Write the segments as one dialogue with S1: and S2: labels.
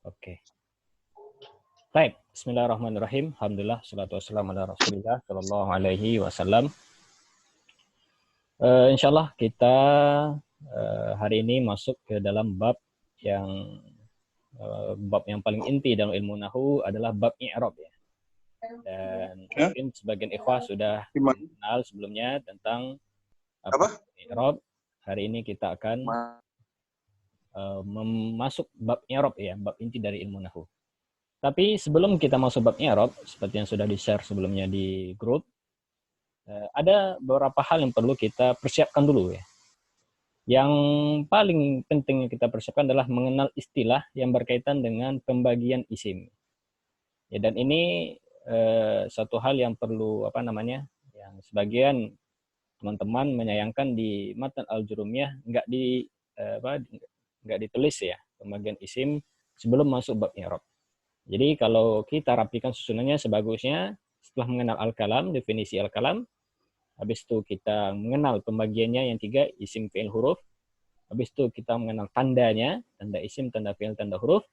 S1: Oke. Baik, bismillahirrahmanirrahim. Alhamdulillah, salatu wassalamu ala Rasulillah sallallahu alaihi wasallam. Insyaallah kita hari ini masuk ke dalam bab yang paling inti dalam ilmu nahwu adalah bab i'rab ya. Dan mungkin sebagian ikhwah sudah kenal sebelumnya tentang apa i'rab. Hari ini kita akan masuk bab i'rab ya, bab inti dari ilmu nahwu. Tapi sebelum kita masuk bab i'rab, seperti yang sudah di-share sebelumnya di grup, ada beberapa hal yang perlu kita persiapkan dulu ya. Yang paling penting yang kita persiapkan adalah mengenal istilah yang berkaitan dengan pembagian isim. Ya, dan ini satu hal yang perlu yang sebagian teman-teman menyayangkan di matan al-jurumiyah nggak ditulis ya pembagian isim sebelum masuk bab i'rab. Jadi kalau kita rapikan susunannya sebagusnya setelah mengenal al-kalam, definisi al-kalam, habis itu kita mengenal pembagiannya yang 3, isim, fi'il, huruf. Habis itu kita mengenal tandanya, tanda isim, tanda fi'il, tanda huruf.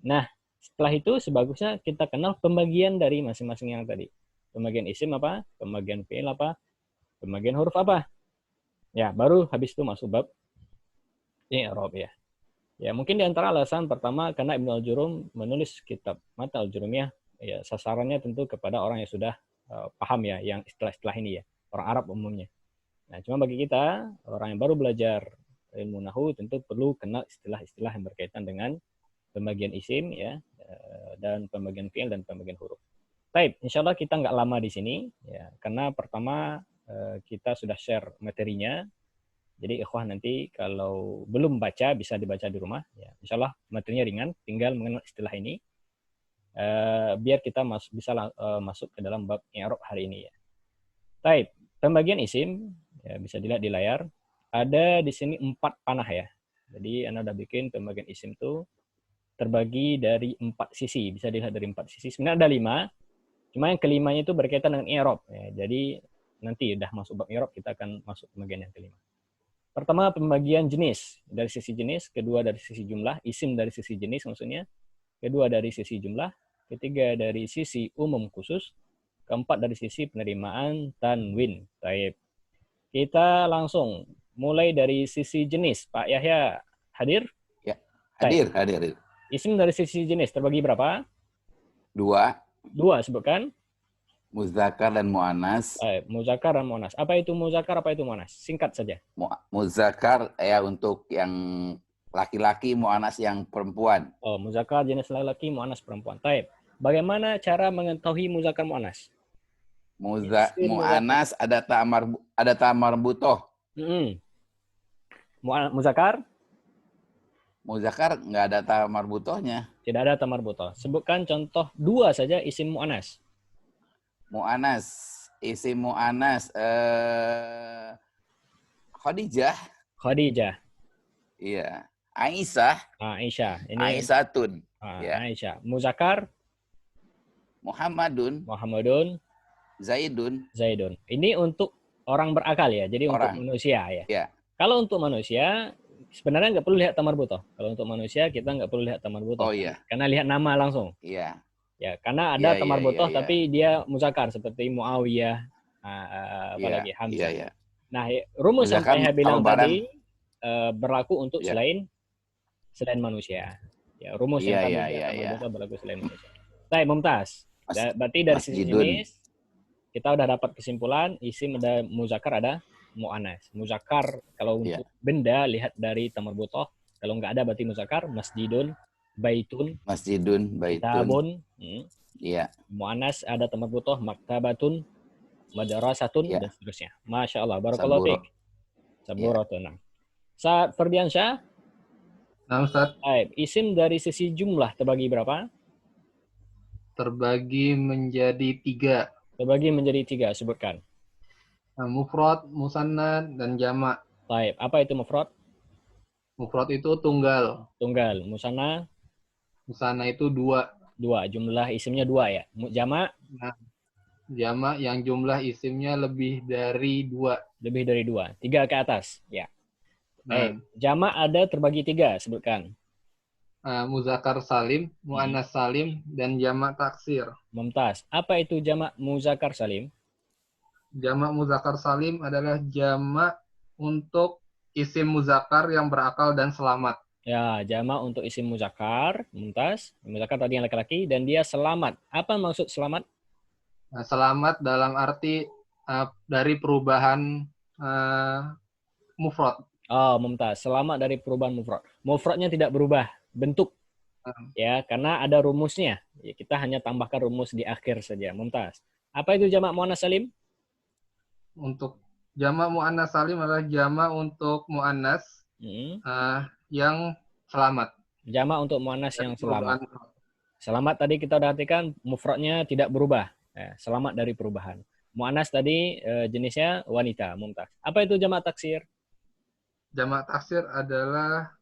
S1: Nah, setelah itu sebagusnya kita kenal pembagian dari masing-masing yang tadi. Pembagian isim apa? Pembagian fi'il apa? Pembagian huruf apa? Ya, baru habis itu masuk bab i'rab ya. Ya, mungkin di antara alasan pertama karena Ibnu Al-Jurum menulis kitab Mata Al-Jurumiyah, ya sasarannya tentu kepada orang yang sudah paham ya yang istilah-istilah ini ya, orang Arab umumnya. Nah, cuma bagi kita orang yang baru belajar ilmu nahwu tentu perlu kenal istilah-istilah yang berkaitan dengan pembagian isim ya dan pembagian fi'il dan pembagian huruf. Baik, insyaallah kita nggak lama di sini ya, karena pertama kita sudah share materinya. Jadi ikhwah nanti kalau belum baca bisa dibaca di rumah. Ya, insyaallah materinya ringan, tinggal mengenal istilah ini. Biar kita bisa masuk ke dalam bab i'rab hari ini ya. Baik, pembagian isim ya, bisa dilihat di layar. Ada di sini 4 panah ya. Jadi Anda udah bikin pembagian isim itu terbagi dari 4 sisi. Bisa dilihat dari 4 sisi. Sebenarnya ada 5. Cuma yang kelimanya itu berkaitan dengan i'rab ya. Jadi nanti udah masuk bab i'rab kita akan masuk pembagian yang kelima. Pertama, pembagian jenis. Dari sisi jenis. Kedua, dari sisi jumlah. Isim dari sisi jenis maksudnya. Kedua, dari sisi jumlah. Ketiga, dari sisi umum khusus. Keempat, dari sisi penerimaan tanwin. Baik. Kita langsung mulai dari sisi jenis. Pak Yahya, hadir?
S2: Ya, hadir.
S1: Isim dari sisi jenis terbagi berapa?
S2: 2.
S1: 2, sebutkan.
S2: Muzakkar dan mu'annas.
S1: Muzakkar dan mu'annas. Apa itu muzakkar, apa itu mu'annas? Singkat saja.
S2: Muzakkar ya untuk yang laki-laki, mu'annas yang perempuan.
S1: Oh, muzakkar jenis laki-laki, mu'annas perempuan. Taib. Bagaimana cara mengetahui muzakkar mu'annas?
S2: Mu'annas ada ta marbutoh.
S1: Muzakkar?
S2: Muzakkar nggak ada ta marbutohnya.
S1: Tidak ada ta marbutoh. Sebutkan contoh 2 saja isim mu'annas.
S2: Mu'annas, isim mu'annas Khadijah. Iya. Aisyah.
S1: Ini
S2: Aisyatun.
S1: Ya. Aisyah. Muzakkar?
S2: Muhammadun. Zaidun.
S1: Ini untuk orang berakal ya. Jadi untuk manusia ya.
S2: Ya.
S1: Kalau untuk manusia sebenarnya nggak perlu lihat ta marbutoh. Kalau untuk manusia kita nggak perlu lihat ta marbutoh.
S2: Oh iya.
S1: Karena lihat nama langsung.
S2: Iya.
S1: Ya, karena ada ta marbutoh tapi dia muzakkar seperti Muawiyah, apalagi Hamzah.
S2: Iya.
S1: Nah, rumus yang saya bilang tadi berlaku untuk selain manusia. Ya, rumus yang tadi berlaku selain manusia. Baik, Mumtaz. Berarti dari sisi jenis kita udah dapat kesimpulan isim ada muzakkar, ada mu'annas. Muzakkar kalau untuk benda lihat dari ta marbutoh. Kalau nggak ada berarti muzakkar. Masjidun, baitun, kitabun.
S2: Iya.
S1: Mu'annas ada ta marbutoh, maktabatun, madrasatun dan seterusnya. Masya Allah, barakallahu fiik. Saburatun. Saat Ferdiansyah.
S3: Nah, Ustaz.
S1: Isim dari sisi jumlah terbagi berapa?
S3: Terbagi menjadi 3.
S1: Terbagi menjadi 3, sebutkan.
S3: Mufrad, musanna, dan jamak.
S1: Baik, apa itu mufrad?
S3: Mufrad itu tunggal.
S1: Musanna?
S3: Musanna itu 2.
S1: Jumlah isimnya 2 ya. Jamak?
S3: Nah, jamak yang jumlah isimnya lebih dari 2.
S1: 3 ke atas, ya. Jamak ada terbagi 3, sebutkan.
S3: muzakkar salim, muannas salim, dan jamak taksir.
S1: Mumtaz. Apa itu jamak muzakkar salim?
S3: Jamak muzakkar salim adalah jamak untuk isim muzakkar yang berakal dan selamat.
S1: Ya, jamak untuk isim muzakkar, Mumtaz. Muzakkar tadi yang laki-laki dan dia selamat. Apa maksud selamat?
S3: Nah, selamat dalam arti dari perubahan mufrad.
S1: Oh, Mumtaz. Selamat dari perubahan mufrad. Mufradnya tidak berubah bentuk, ya, karena ada rumusnya. Ya, kita hanya tambahkan rumus di akhir saja. Mumtaz. Apa itu jamak muannas salim?
S3: Untuk jamak muannas salim adalah jamak untuk muannas yang selamat.
S1: Jamak untuk muannas yang selamat.
S3: Perubahan.
S1: Selamat tadi kita udah artikan mufradnya tidak berubah. Selamat dari perubahan. Muannas tadi jenisnya wanita. Mumtaz. Apa itu jamak taksir?
S3: Jamak taksir adalah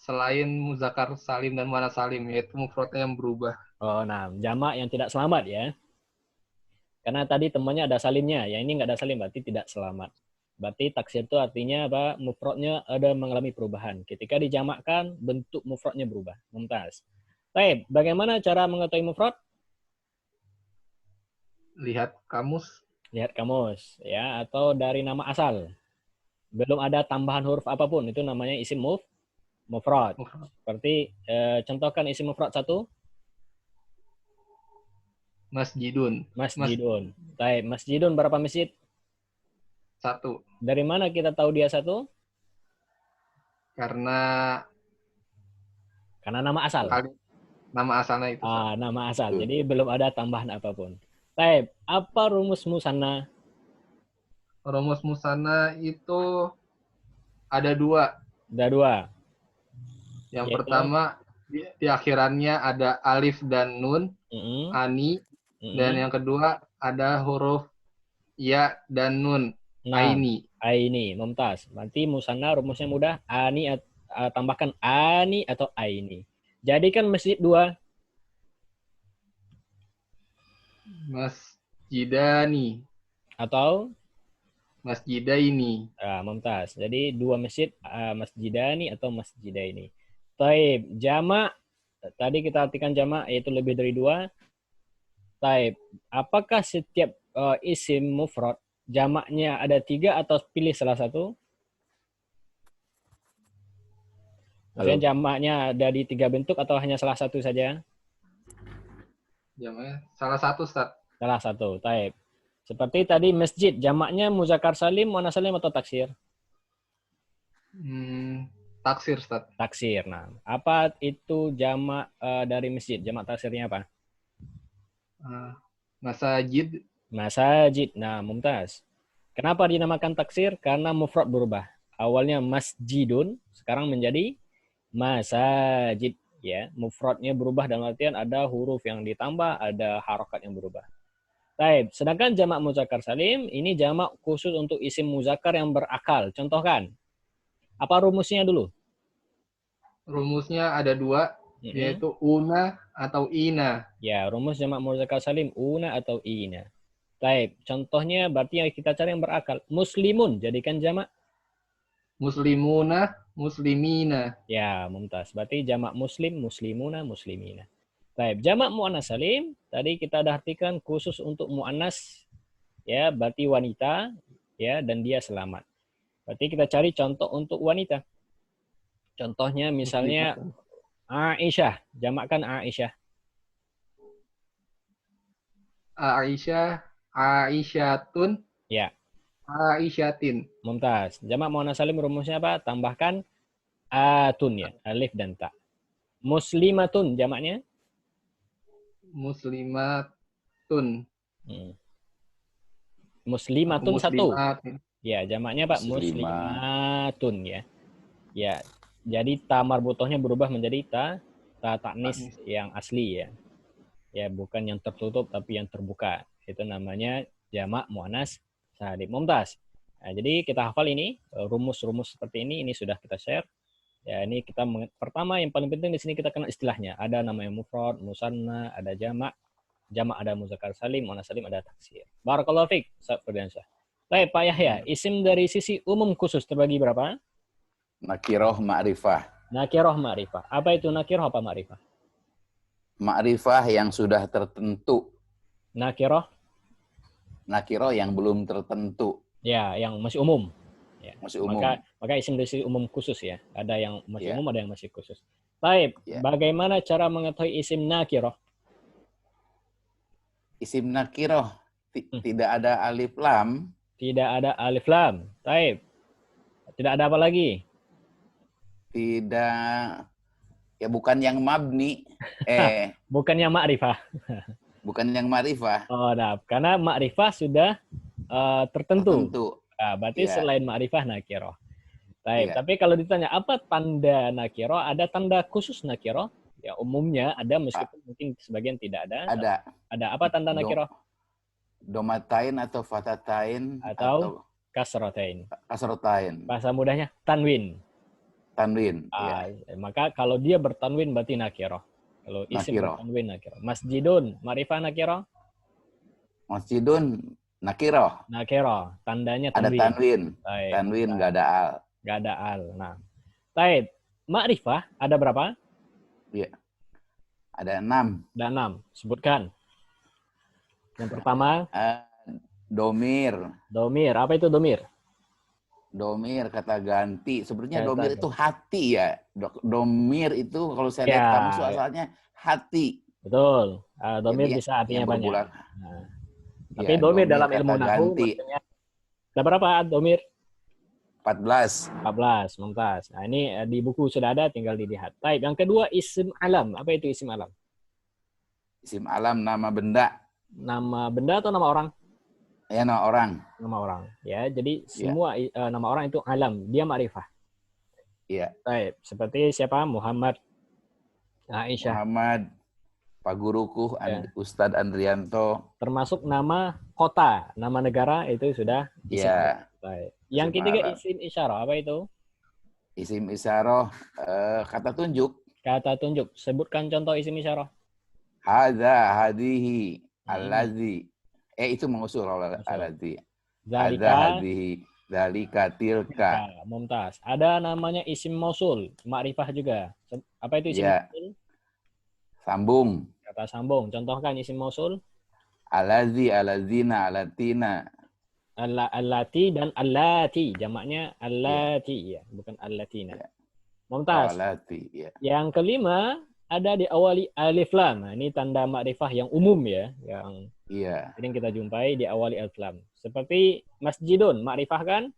S3: selain muzakkar salim dan muannas salim, yaitu mufradnya yang berubah.
S1: Oh, nah, jamak yang tidak selamat ya. Karena tadi temannya ada salimnya, yang ini nggak ada salim, berarti tidak selamat. Berarti taksir itu artinya apa? Mufradnya ada mengalami perubahan. Ketika dijamakkan, bentuk mufradnya berubah. Mumtaz. Baik, bagaimana cara mengetahui mufrad?
S3: Lihat kamus.
S1: Lihat kamus, ya, atau dari nama asal. Belum ada tambahan huruf apapun, itu namanya isim mufrad. Seperti contohkan isim mufrad satu.
S3: Masjidun.
S1: Masjidun. Baik, masjidun berapa masjid?
S3: Satu.
S1: Dari mana kita tahu dia satu?
S3: Karena
S1: nama asal.
S3: Nama asalnya itu.
S1: Nama asal. Jadi belum ada tambahan apapun. Baik, apa rumus musanna?
S3: Rumus musanna itu ada dua.
S1: Ada dua.
S3: Yang pertama, di akhirannya ada alif dan nun, ani. Dan yang kedua ada huruf ya dan nun, aini.
S1: Aini, Mumtaz. Nanti musanna rumusnya mudah. Ani, tambahkan ani atau aini. Jadikan masjid dua.
S3: Masjidani.
S1: Atau?
S3: Masjidaini.
S1: Mumtaz. Jadi dua masjid, masjidani atau masjidaini. Taib, jamak. Tadi kita artikan jamak yaitu lebih dari dua. Taib, apakah setiap isim mufrad jamaknya ada tiga atau pilih salah satu? Maksudnya jamaknya ada di tiga bentuk atau hanya salah satu saja?
S3: Jamaknya salah satu, Ustaz.
S1: Salah satu, taib. Seperti tadi masjid, jamaknya muzakkar salim, muannas salim atau taksir?
S3: Taksir, Ustaz.
S1: Taksir. Nah, apa itu jamak dari masjid? Jamak taksirnya apa?
S3: Masajid.
S1: Masajid. Nah, Mumtaz. Kenapa dinamakan taksir? Karena mufrad berubah. Awalnya masjidun, sekarang menjadi masajid. Ya, mufradnya berubah dalam artian ada huruf yang ditambah, ada harokat yang berubah. Baik, sedangkan jamak muzakkar salim, ini jamak khusus untuk isim muzakkar yang berakal. Contohkan. Apa rumusnya dulu?
S3: Rumusnya ada dua, yaitu una atau ina.
S1: Ya, rumus jamak muzakkar salim, una atau ina. Baik, contohnya berarti yang kita cari yang berakal. Muslimun, jadikan jamak.
S3: Muslimuna, muslimina.
S1: Ya, Mumtaz. Berarti jamak muslim, muslimuna, muslimina. Baik, jamak muannas salim, tadi kita dah artikan khusus untuk muannas, ya, berarti wanita, ya, dan dia selamat. Berarti kita cari contoh untuk wanita. Contohnya misalnya Aisyah, jamakkan Aisyah.
S3: Aisyatun.
S1: Ya.
S3: Aisyatin.
S1: Mumtaz. Jamak muannas salim rumusnya apa? Tambahkan atun ya, alif dan ta. Muslimatun jamaknya?
S3: Muslimatun.
S1: Muslimatun satu.
S3: Muslimat.
S1: Ya, jamaknya Pak muslimatun ya. Ya, jadi ta marbutohnya berubah menjadi ta taknis yang asli ya. Ya, bukan yang tertutup tapi yang terbuka. Itu namanya jamak muannas salim. Mumtaz. Nah, jadi kita hafal ini rumus-rumus seperti ini sudah kita share. Ya, ini kita pertama yang paling penting di sini kita kenal istilahnya. Ada namanya mufrad, musanna, ada jamak. Jamak ada muzakkar salim, muannas salim, ada taksir. Barakallahu fiik, Ustaz Firdansah. Baik, Pak Yahya, isim dari sisi umum khusus terbagi berapa?
S2: Nakiroh ma'rifah.
S1: Nakiroh ma'rifah. Apa itu nakiroh, apa ma'rifah?
S2: Ma'rifah yang sudah tertentu.
S1: Nakiroh?
S2: Nakiroh yang belum tertentu.
S1: Ya, yang masih umum. Ya.
S2: Masih umum.
S1: Maka isim dari umum khusus ya. Ada yang masih
S2: Ya.
S1: umum, ada yang masih khusus. Baik,
S2: Ya.
S1: bagaimana cara mengetahui isim nakiroh?
S2: Isim nakiroh tidak ada alif lam.
S1: Tidak ada alif lam. Baik. Tidak ada apa lagi?
S2: Tidak, ya bukan yang mabni.
S1: Bukan yang ma'rifah.
S2: Bukan yang ma'rifah.
S1: Oh, nah, karena ma'rifah sudah tertentu.
S2: Tertentu.
S1: Nah, berarti
S2: Ya.
S1: selain ma'rifah nakiroh. Baik,
S2: Ya.
S1: tapi kalau ditanya apa tanda nakiroh, ada tanda khusus nakiroh? Ya umumnya ada, meskipun mungkin sebagian tidak ada.
S2: Ada.
S1: Ada apa tanda nakiroh?
S2: Domatain atau fatatain
S1: Atau kasrotain.
S2: kasrotain.
S1: Bahasa mudahnya tanwin.
S2: Tanwin.
S1: Ya. Maka kalau dia bertanwin berarti nakiroh. Kalau isim bertanwin nakiroh. Masjidun, ma'rifah nakiroh?
S2: Masjidun nakiroh.
S1: Nakiroh, tandanya tanwin.
S2: Ada tanwin.
S1: Baik.
S2: Tanwin nggak ada al.
S1: Nggak ada al. Nah, baik. Ma'rifah ada berapa?
S2: Iya. Ada 6.
S1: Ada 6. Sebutkan. Yang pertama.
S2: Domir.
S1: Domir. Apa itu domir?
S2: Domir kata ganti. Sebenarnya domir itu hati ya. Domir itu kalau saya lihat kamus asalnya hati.
S1: Betul. Domir bisa artinya banyak. Nah, tapi domir dalam ilmu nahwu maksudnya ada berapa domir?
S2: 14.
S1: Mumtaz. Nah, ini di buku sudah ada, tinggal dilihat. Baik, yang kedua isim alam. Apa itu isim alam?
S2: Isim alam nama benda.
S1: Nama benda atau nama orang?
S2: Ya, nama orang.
S1: Nama orang. Ya, jadi semua nama orang itu alam. Dia ma'rifah.
S2: Iya.
S1: Baik, seperti siapa? Muhammad, Aisyah.
S2: Muhammad, Pak Guruku, Ustadz Andrianto.
S1: Termasuk nama kota, nama negara itu sudah isim.
S2: Iya.
S1: Baik. Yang ketiga isim isyarah. Apa itu?
S2: Isim isyarah kata tunjuk.
S1: Kata tunjuk. Sebutkan contoh isim isyarah.
S2: Hadza, hadihi, allazi. Itu mengusul allazi. Hadza, hadihi, dzalika, tilka.
S1: Mumtaz. Ada namanya isim mausul, ma'rifah juga. Apa itu isim mausul?
S2: Sambung.
S1: Kata sambung. Contohkan isim mausul.
S2: Allazi, allazina, allatina.
S1: Allati dan allati. Jamaknya allati, ya, bukan allatina. Mumtaz.
S2: Allati, ya.
S1: Yang kelima ada diawali alif lam. Nah, ini tanda ma'rifah yang umum ya, yang sering kita jumpai diawali alif lam. Seperti masjidun, ma'rifah kan?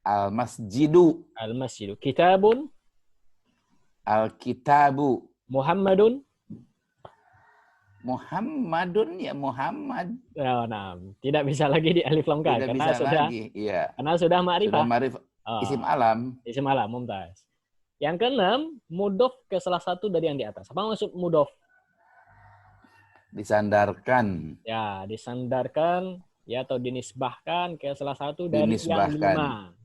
S2: Al-masjidu.
S1: Al-masjidu. Kitabun.
S2: Al-kitabu.
S1: Muhammadun.
S2: Muhammadun ya Muhammad.
S1: Nah, tidak bisa lagi di alif lam kan? Karena sudah lagi. Iya. Karena sudah ma'rifah.
S2: Sudah ma'rifah. Isim alam.
S1: Isim alam, mumtaz. Yang keenam, mudhof ke salah satu dari yang di atas. Apa maksud mudhof?
S2: Disandarkan.
S1: Ya, disandarkan ya, atau dinisbahkan ke salah satu dari yang 5.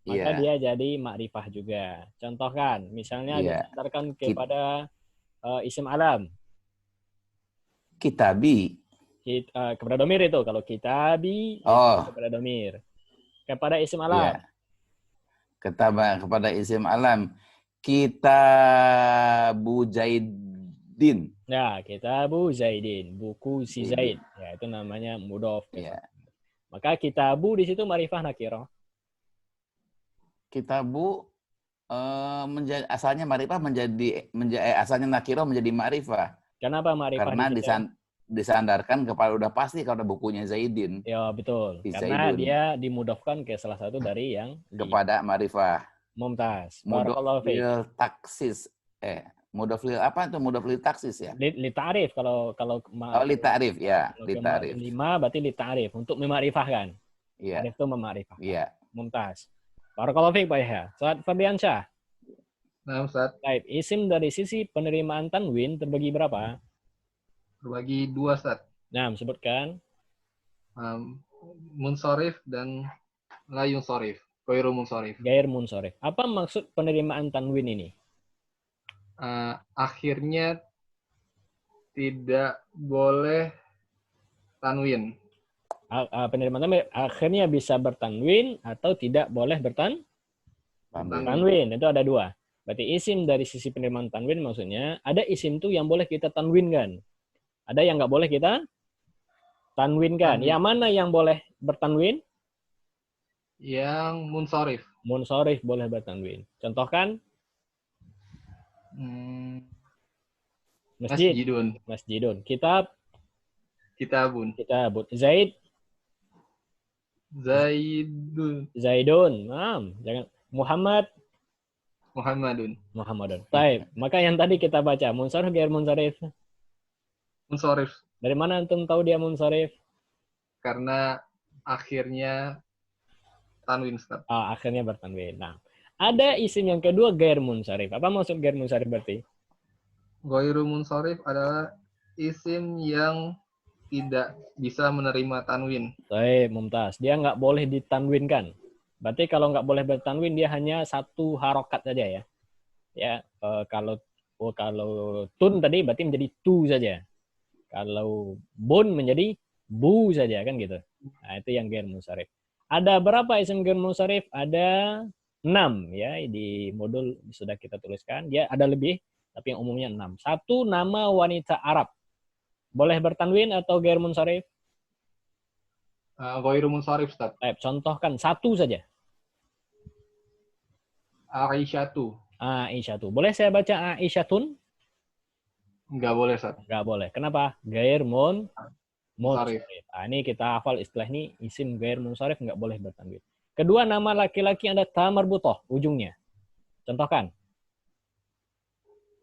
S1: Maka dia jadi ma'rifah juga. Contohkan, misalnya disandarkan kepada isim alam.
S2: Kitabi.
S1: Kepada domir itu. Kalau kitabi, kepada domir. Kepada isim alam.
S2: Kepada isim alam. Kitabu Zaidin.
S1: Ya, kitabu Zaidin. Buku si Zaid. Ya, itu namanya mudhof.
S2: Ya.
S1: Maka kitabu di situ ma'rifah nakirah.
S2: Kitabu asalnya ma'rifah asalnya nakirah menjadi ma'rifah.
S1: Kenapa ma'rifah?
S2: Karena disandarkan kepada udah pasti kalau bukunya Zaidin.
S1: Ya, betul. Karena dia dimudhofkan ke salah satu dari yang
S2: kepada ma'rifah.
S1: Mumtaz.
S2: Mudhof lil taksis. Mudhof lil apa itu? Mudhof lil taksis ya?
S1: Li ta'rif kalau
S2: li ta'rif ya, li ta'rif.
S1: 5 berarti li ta'rif untuk memakrifahkan.
S2: Iya.
S1: Ta'rif itu memakrifahkan.
S2: Iya.
S1: Mumtaz. Barakallahu fiik Pak Yahya. Ustaz Fardiansyah.
S3: Nah, Ustaz.
S1: Baik, isim dari sisi penerimaan tanwin terbagi berapa?
S3: Terbagi 2, Ustaz.
S1: Nah, sebutkan.
S3: Munsorif dan la yunsorif. Ghairu munsorif.
S1: Gair munsorif. Apa maksud penerimaan tanwin ini?
S3: Akhirnya tidak boleh tanwin.
S1: Penerimaan tanwin akhirnya bisa bertanwin atau tidak boleh bertanwin. Itu ada 2. Berarti isim dari sisi penerimaan tanwin maksudnya ada isim tuh yang boleh kita tanwinkan. Ada yang nggak boleh kita tanwinkan. Yang mana yang boleh bertanwin?
S3: Yang munsharif.
S1: Munsharif boleh bertanwin. Contohkan? Masjid.
S3: Masjidun.
S1: Masjidun. Kitab.
S3: Kitabun.
S1: Kitabun. Zaid.
S3: Zaidun.
S1: Zaidun. Jangan. Muhammad.
S3: Muhammadun.
S1: Muhammadun. Baik. Maka yang tadi kita baca munsharif gair munsharif.
S3: Munsharif.
S1: Dari mana antum tahu dia munsharif?
S3: Karena akhirnya tanwin, Ustaz.
S1: Akhirnya bertanwin. Nah, ada isim yang kedua gair munsharif. Apa maksud gair munsharif berarti?
S3: Ghairu munsharif adalah isim yang tidak bisa menerima tanwin.
S1: Baik, mumtaz. Dia nggak boleh ditanwinkan. Berarti kalau nggak boleh bertanwin dia hanya satu harokat saja ya. Ya, kalau tun tadi berarti menjadi tu saja. Kalau bun menjadi bu saja kan gitu. Nah, itu yang gair munsharif. Ada berapa isim gair munsharif? Ada 6 ya di modul sudah kita tuliskan. Dia ada lebih tapi yang umumnya 6. 1 nama wanita Arab. Boleh bertanwin atau gair munsharif?
S3: Ghairu munsharif, Ustaz.
S1: Contohkan satu saja.
S3: Aisyatu.
S1: Aisyatu. Boleh saya baca Aisyatun?
S3: Enggak boleh, Ustaz.
S1: Enggak boleh. Kenapa? Gair munsharif.
S3: Munsharif.
S1: Ini kita hafal istilah ini, isim gair munsharif enggak boleh bertanwin. Kedua, nama laki-laki yang ada ta marbutoh ujungnya. Contohkan.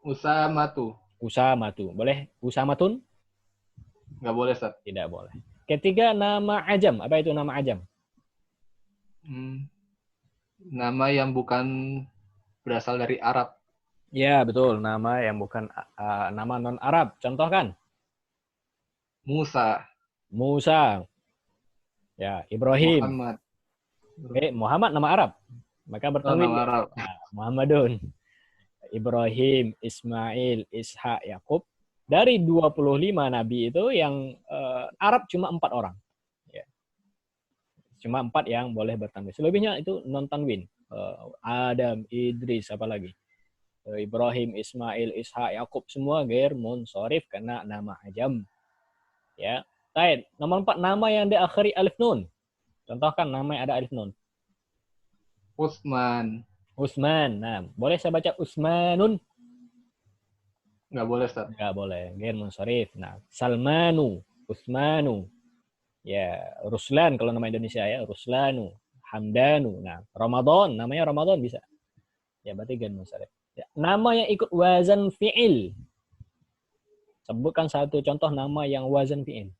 S3: Usamatu.
S1: Usamatu. Boleh Usamatun?
S3: Enggak boleh, Ustaz.
S1: Tidak boleh. Ketiga, nama ajam. Apa itu nama ajam?
S3: Nama yang bukan berasal dari Arab.
S1: Ya, betul. Nama yang bukan nama non-Arab. Contohkan.
S3: Musa.
S1: Musa. Ya, Ibrahim.
S3: Muhammad.
S1: Muhammad nama Arab. Maka bertanwin.
S3: Nama Arab.
S1: Muhammadun. Ibrahim, Ismail, Ishak, Yakub. Dari 25 nabi itu yang Arab cuma 4 orang. Ya. Cuma 4 yang boleh bertanwin. Selebihnya itu non-tanwin. Adam, Idris, apalagi. Ibrahim, Ismail, Ishak, Yakub semua gair munsharif karena nama ajam. Ya. Baik, nomor 4 nama yang diakhiri alif nun. Contohkan nama yang ada alif nun.
S3: Utsman.
S1: Utsman. Nah, boleh saya baca Utsmanun?
S3: Nggak boleh, Ustaz.
S1: Nggak boleh. Gair munsharif. Nah, Salmanu, Utsmanu. Ya, Ruslan kalau nama Indonesia ya, Ruslanu, Hamdanu. Nah, Ramadan, namanya Ramadan bisa. Ya, berarti gair munsharif. Ya, nama yang ikut wazan fi'il. Sebutkan satu contoh nama yang wazan fi'il.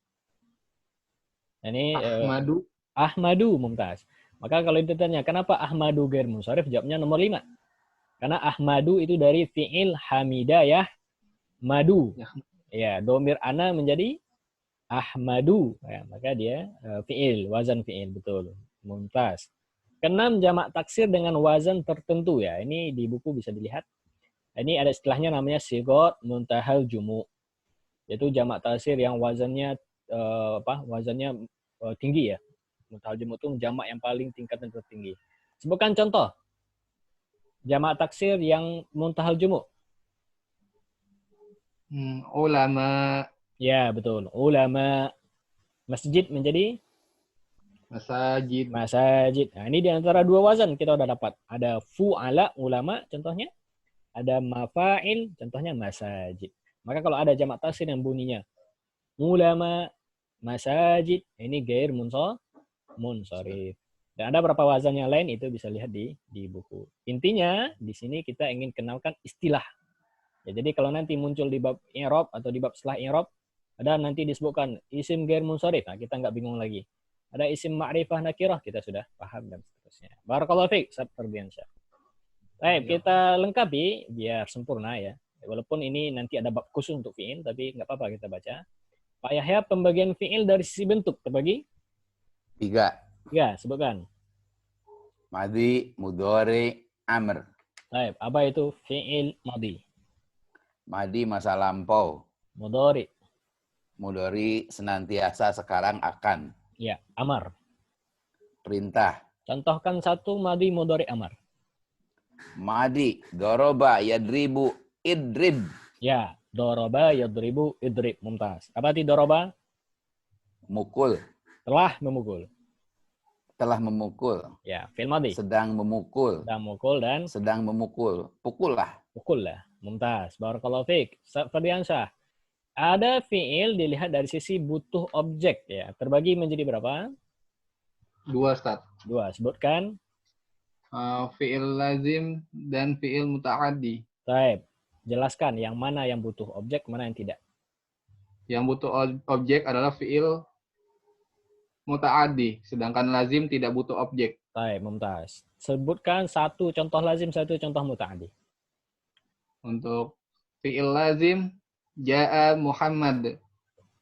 S1: Ini
S3: Ahmadu.
S1: Ahmadu, mumtaz. Maka kalau ditanya, kenapa Ahmadu gair munsharif? Jawabnya nomor 5. Karena Ahmadu itu dari fi'il hamidayah madu. Ya, domir ana menjadi Ahmadu. Ya, maka dia fi'il, wazan fi'il, betul. Mumtaz. Keenam, jamak taksir dengan wazan tertentu ya. Ini di buku bisa dilihat. Ini ada istilahnya namanya sigot muntahal jumu. Yaitu jamak taksir yang wazannya wazannya tinggi ya. Muntahal jumu itu jamak yang paling tingkatan tertinggi. Sebutkan contoh. Jamak taksir yang muntahal jumu.
S3: Ulama.
S1: Ya, betul. Ulama. Masjid menjadi
S3: Masajid.
S1: Masajid. Nah, ini di antara 2 wazan kita udah dapat. Ada fu'ala, ulama, contohnya. Ada mafa'il, contohnya masajid. Maka kalau ada jamak taksir yang bunyinya ulama, masajid, ini gair munsharif. Dan ada beberapa wazan yang lain, itu bisa lihat di buku. Intinya, di sini kita ingin kenalkan istilah. Ya, jadi kalau nanti muncul di bab i'rab atau di bab setelah i'rab, ada nanti disebutkan isim gair munsharif. Nah, kita nggak bingung lagi. Ada isim ma'rifah nakirah, kita sudah paham dan seterusnya. Barakallahu fiik, Ustaz Ferdiansyah. Baik, kita lengkapi biar sempurna ya. Walaupun ini nanti ada bab khusus untuk fi'il, tapi nggak apa-apa kita baca. Pak Yahya, pembagian fi'il dari sisi bentuk terbagi?
S2: 3.
S1: Ya, sebutkan.
S2: Madi, mudhari, amr.
S1: Baik, apa itu fi'il madi?
S2: Madi masa lampau.
S1: Mudhari.
S2: Mudhari senantiasa sekarang akan.
S1: Ya, amar.
S2: Perintah.
S1: Contohkan satu madi mudhari amar.
S2: Madi, doroba, yadribu, idrib.
S1: Ya, doroba, yadribu, idrib. Mumtaz. Apa arti doroba?
S2: Mukul.
S1: Telah memukul.
S2: Telah memukul.
S1: Ya, fi'il madhi.
S2: Sedang memukul.
S1: Sedang memukul dan
S2: sedang memukul. Pukullah.
S1: Pukullah. Mumtaz. Barakallahu fiik. Fadhiansyah. Ada fi'il dilihat dari sisi butuh objek ya. Terbagi menjadi berapa?
S3: 2, Ustaz.
S1: 2. Sebutkan.
S3: Fi'il lazim dan fi'il muta'addi.
S1: Baik. Jelaskan yang mana yang butuh objek, mana yang tidak.
S3: Yang butuh objek adalah fi'il muta'addi, sedangkan lazim tidak butuh objek.
S1: Baik, mumtaz. Sebutkan satu contoh lazim, satu contoh muta'addi.
S3: Untuk fi'il lazim, ja'a Muhammad.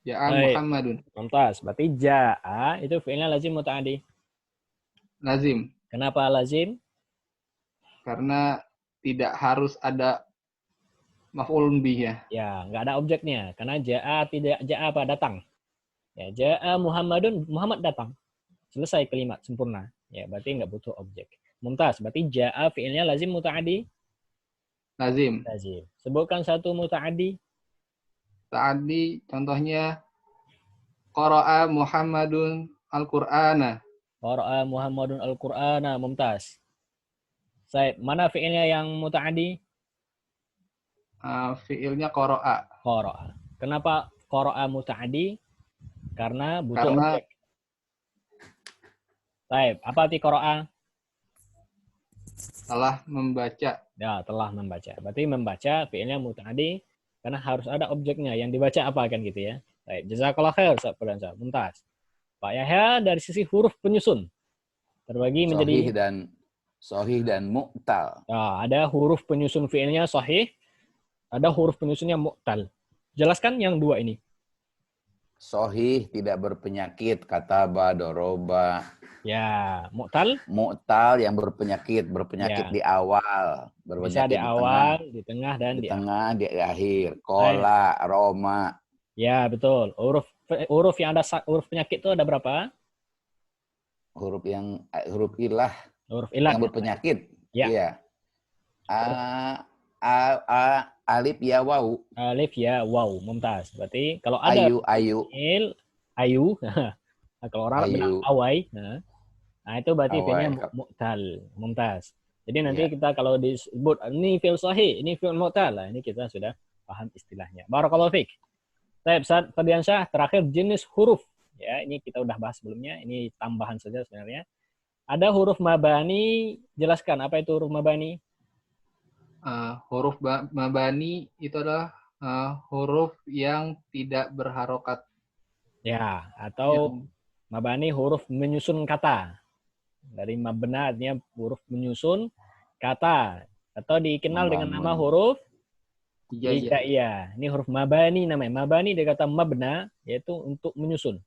S3: Ja'a Muhammadun.
S1: Mumtaz. Berarti ja'a itu fi'ilnya lazim muta'addi.
S3: Lazim.
S1: Kenapa lazim?
S3: Karena tidak harus ada maf'ulun bih ya.
S1: Ya, nggak ada objeknya. Karena ja'a tidak ja'a apa? Datang. Ya, ja'a Muhammadun, Muhammad datang. Selesai kalimat, sempurna. Ya, berarti nggak butuh objek. Mumtaz. Berarti ja'a fi'ilnya lazim muta'addi?
S3: Lazim.
S1: Lazim. Sebutkan satu muta'addi.
S3: Ta'addi contohnya qara'a Muhammadun al-Qur'ana.
S1: Qara'a Muhammadun al-Qur'ana. Mumtaz. Mana fi'ilnya yang muta'addi?
S3: Fi'ilnya qara'a.
S1: Qara'a. Kenapa qara'a muta'addi? Karena butuh objek. Baik, apa arti qara'a?
S3: Telah membaca.
S1: Ya, telah membaca. Berarti membaca fi'ilnya muta'addi karena harus ada objeknya. Yang dibaca apa kan gitu ya. Baik, jazakallah khair Ustaz Fadhiansyah. Mumtaz. Pak Yahya dari sisi huruf penyusun terbagi menjadi
S2: sahih dan mu'tal.
S1: Ya, ada huruf penyusun fi'ilnya sahih, ada huruf penyusunnya mu'tal. Jelaskan yang dua ini.
S2: Sahih tidak berpenyakit, kataba, doroba.
S1: Ya, mu'tal?
S2: Mu'tal yang berpenyakit
S1: Ya.
S2: di awal,
S1: Bisa di awal, di tengah, dan
S2: di tengah, di akhir. Kola, Roma.
S1: Ya, betul. Huruf yang ada huruf penyakit itu ada berapa?
S2: Huruf ilah.
S1: Huruf ilah
S2: yang berpenyakit.
S1: Ya.
S2: Iya. Alif ya waw.
S1: Alif ya waw. Mumtaz. Berarti kalau ada ayu. Kalau orang bilang awai, nah itu berarti fi'ilnya mu'tal. Mumtaz. Jadi nanti kita kalau disebut ini fi'il sahih, ini fi'il mu'tal, lah ini kita sudah paham istilahnya. Barakallahu fiik. Baik, Ustaz Fadhiansyah, terakhir jenis huruf. Ya, ini kita udah bahas sebelumnya, ini tambahan saja sebenarnya. Ada huruf mabani, jelaskan apa itu huruf mabani?
S3: Huruf mabani itu adalah huruf yang tidak berharokat.
S1: Ya, atau mabani huruf menyusun kata. Dari mabna artinya huruf menyusun kata. Atau dikenal dengan nama huruf hijaiyah. Ini huruf mabani namanya. Mabani dia kata mabna, yaitu untuk menyusun.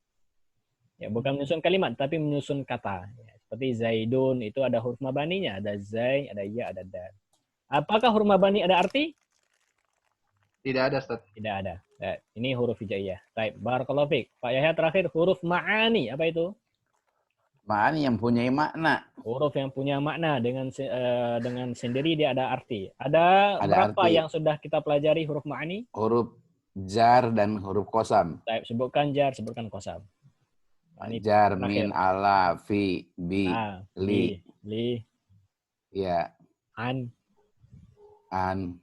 S1: Ya, bukan menyusun kalimat, tapi menyusun kata. Ya, seperti Zaidun, itu ada huruf mabaninya. Ada Zai, ada Ya, ada Dal. Apakah huruf mabani ada arti?
S3: Tidak ada, Ustaz.
S1: Tidak ada. Ya, ini huruf hijaiyah. Baik, barakallahu fiik. Pak Yahya terakhir, huruf ma'ani. Apa itu?
S2: Ma'ani yang punya makna.
S1: Huruf yang punya makna dengan sendiri dia ada arti. Ada berapa arti yang sudah kita pelajari huruf ma'ani?
S2: Huruf jar dan huruf qasam.
S1: Baik, sebutkan jar, sebutkan qasam.
S2: Jar, min, ala, fi, bi, li. Ya.
S1: An.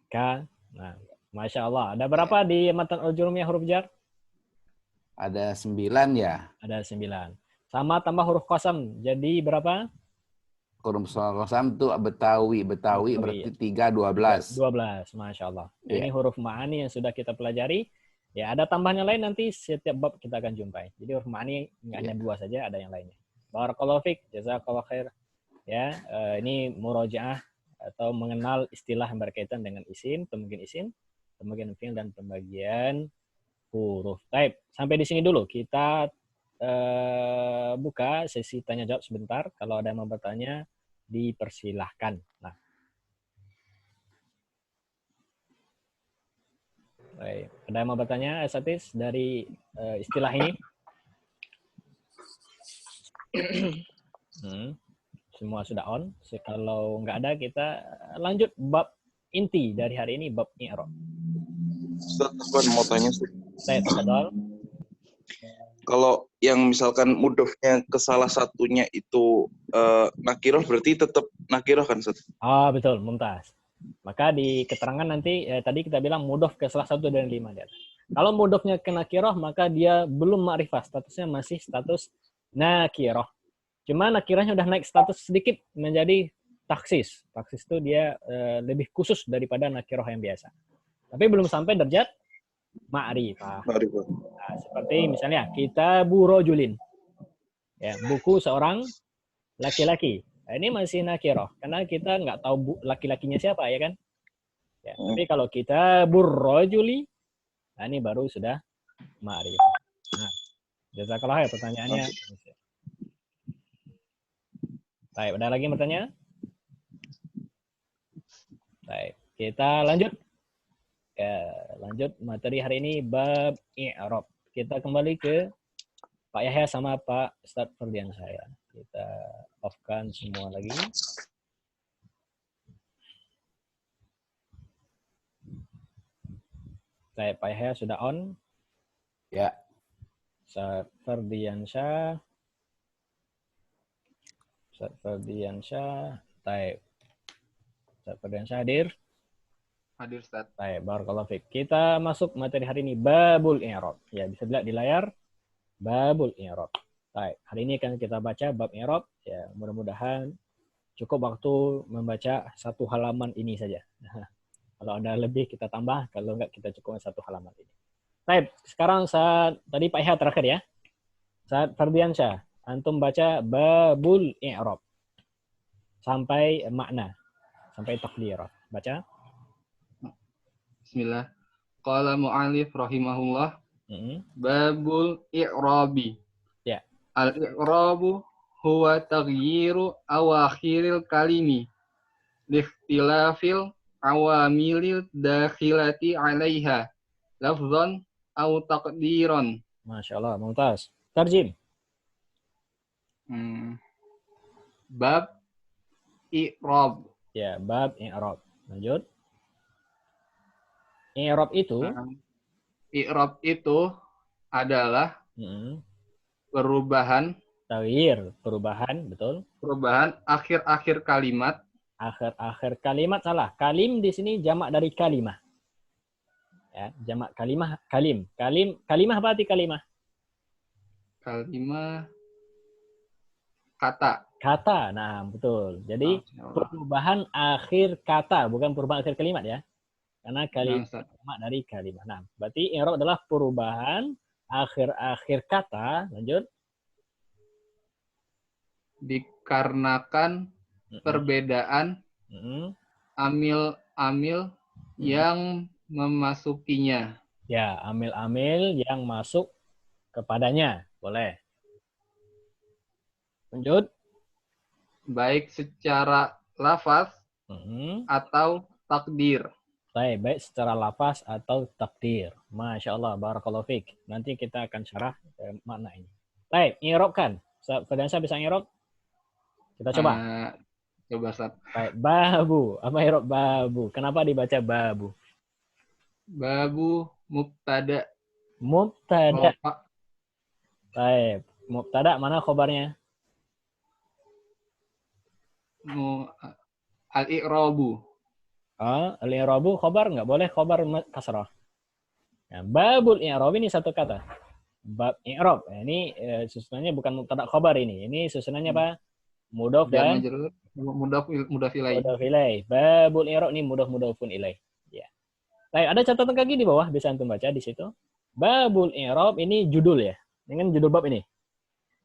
S1: Ka. Nah, Masya Allah. Ada berapa di matan al-jurumiyah huruf jar?
S2: Ada 9 ya.
S1: Ada 9. Sama tambah huruf qasam. Jadi berapa?
S2: Huruf qasam itu Betawi berarti 3, 12.
S1: 12, Masya Allah. Ini huruf ma'ani yang sudah kita pelajari. Ya, ada tambahannya lain nanti setiap bab kita akan jumpai. Jadi huruf ma'ani nggak hanya 2 saja, ada yang lainnya. Barakallahu fiik, jazakallahu khair. Ya, ini murojaah atau mengenal istilah yang berkaitan dengan isim, pembagian isim, pembagian fi'il dan pembagian huruf. Baik, sampai di sini dulu. Kita buka sesi tanya jawab sebentar. Kalau ada yang mau bertanya, dipersilahkan. Nah. Baik. Ada yang mau bertanya, Satis, dari istilah ini? Semua sudah on. Kalau nggak ada, kita lanjut bab inti dari hari ini, bab i'rab.
S4: Ustaz, aku mau tanya sih.
S1: Saya tafadhal.
S4: Kalau yang misalkan mudofnya ke salah satunya itu nakiroh, berarti tetap nakiroh kan, Ustaz?
S1: Ah, betul, mumtaz. Maka di keterangan nanti, tadi kita bilang mudof ke salah satu dari 5 dia. Kalau mudofnya ke nakiroh, maka dia belum ma'rifah, statusnya masih status nakiroh. Cuma nakirahnya udah naik status sedikit menjadi taksis. Taksis itu dia lebih khusus daripada nakiroh yang biasa. Tapi belum sampai derajat ma'rifah. Nah, seperti misalnya Kitabu Rajulin. Ya, buku seorang laki-laki. Nah, ini masih nakiroh karena kita nggak tahu laki-lakinya siapa, ya kan? Ya, tapi kalau Kitabur Rajuli, nah ini baru sudah ma'rifah. Nah, jazakallah ya pertanyaannya. Baik, ada lagi yang bertanya? Baik, kita lanjut. Ya, lanjut materi hari ini bab i'rab. Kita kembali ke Pak Yahya sama Pak Ustadz Ferdian saya. Kita off-kan semua lagi. Baik, Pak Yahya sudah on.
S2: Ya.
S1: Ustadz Ferdiansyah. Ustadz Ferdiansyah. Baik. Ustadz Ferdiansyah hadir.
S3: Hadir, Ustaz.
S1: Baik, barakallahu fiik. Kita masuk materi hari ini babul i'rab. Ya, bisa dilihat di layar babul i'rab. Baik, hari ini akan kita baca bab i'rab. Ya, mudah-mudahan cukup waktu membaca satu halaman ini saja. Kalau ada lebih kita tambah, kalau enggak kita cukupkan satu halaman ini. Baik, sekarang tadi Pak Yahya terakhir ya. Saat Ferdiansyah, antum baca babul i'rab sampai makna, sampai takdirat. Baca.
S3: Bismillah. Qala mu'alif rahimahullah. Babul i'rabi.
S1: Ya.
S3: Al-i'rabu huwa taghyiru awakhiril kalimi liikhtilafil awamilil dakhilati 'alaiha lafzan aw taqdiran.
S1: Masya Allah, mumtaz. Tarjim.
S3: Bab i'rab.
S1: Ya, bab i'rab. Lanjut. I'rab itu
S3: i'rab itu adalah perubahan
S1: taghyir, perubahan, betul.
S3: Perubahan akhir-akhir kalimat.
S1: Akhir-akhir kalimat salah. Kalim di sini jamak dari kalimah. Ya, jamak kalimah, kalim. Kalimah apa arti kalimah?
S3: Kalimah kata.
S1: Kata, nah betul. Jadi perubahan akhir kata, bukan perubahan akhir kalimat ya. Karena kalimat jamak dari kalimah. Nah, berarti i'rab adalah perubahan akhir-akhir kata. Lanjut.
S3: Dikarenakan perbedaan amil-amil yang memasukinya.
S1: Ya, amil-amil yang masuk kepadanya. Boleh. Lanjut.
S3: Baik secara lafaz atau takdir.
S1: Baik secara lafaz atau takdir. Masya Allah, barakallahu fiik. Nanti kita akan syarah makna ini. Baik, i'rab kan? Ferdiansyah bisa i'rab? Kita coba.
S3: Coba, Ustaz.
S1: Baik, babu. Apa i'rab babu? Kenapa dibaca babu?
S3: Babu mubtada.
S1: Mubtada. Baik, mubtada mana khobarnya?
S3: Al-i'rabu.
S1: Al-i'rabu khobar nggak boleh khobar kasrah. Nah, babul i'rab ini satu kata. Bab i'rab. Ini susunannya bukan mubtada khobar ini. Ini susunannya apa? Mudhaf dan
S3: mudhaf ilaih.
S1: Babul i'rab ini mudhafun ilaih. Ya. Baik, ada catatan kaki di bawah bisa antum baca di situ. Babul i'rab ini judul ya. Dengan judul bab ini.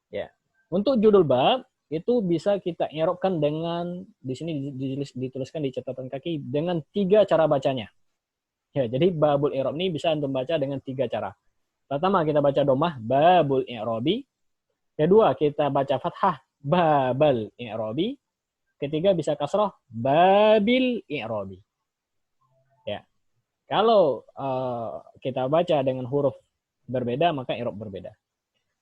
S1: Ya. Untuk judul bab itu bisa kita i'rabkan dengan di sini dituliskan di catatan kaki dengan 3 cara bacanya. Ya, jadi babul i'rab ini bisa antum baca dengan 3 cara. Pertama kita baca dhammah babul i'rabi. Kedua kita baca fathah babal i'rabi. Ketiga bisa kasrah babil i'rabi. Ya. Kalau kita baca dengan huruf berbeda maka i'rab berbeda.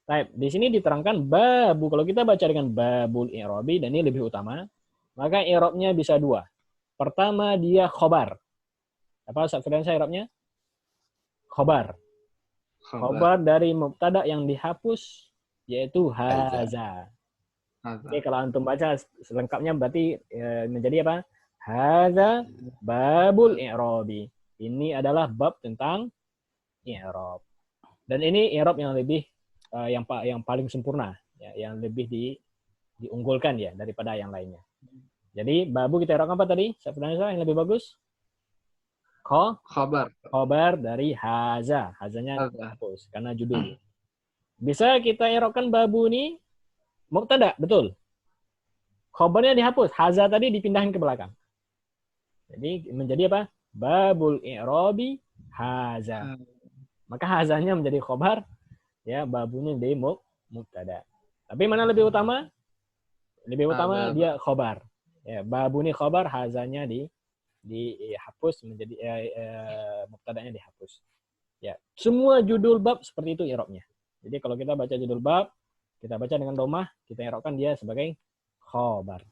S1: Baik, di sini diterangkan babu. Kalau kita baca dengan babul i'rabi dan ini lebih utama, maka i'rabnya bisa dua. Pertama dia khobar. Apa Ustaz Firdausah i'rabnya? Khobar. Khobar dari mubtada yang dihapus yaitu haza. Oke, kalau antum baca selengkapnya berarti menjadi apa? Haza babul i'rabi. Ini adalah bab tentang i'rab. Dan ini i'rab yang lebih yang paling sempurna, ya, yang lebih diunggulkan ya daripada yang lainnya. Jadi babu kita i'rab apa tadi? Sebenarnya yang lebih bagus? Khobar dari haza. Hazanya hapus karena judul. Bisa kita i'rabkan babu ini mubtada, betul. Khobarnya dihapus, haza tadi dipindahin ke belakang. Jadi menjadi apa? Babul i'rabi haza. Maka hazanya menjadi khobar, ya, babunya di mubtada. Tapi mana lebih utama? Lebih utama dia khobar. Ya, babu ini khobar, hazanya dihapus menjadi mubtadanya dihapus. Ya, semua judul bab seperti itu i'rabnya. Jadi kalau kita baca judul bab, kita baca dengan domah, kita i'rabkan dia sebagai khobar.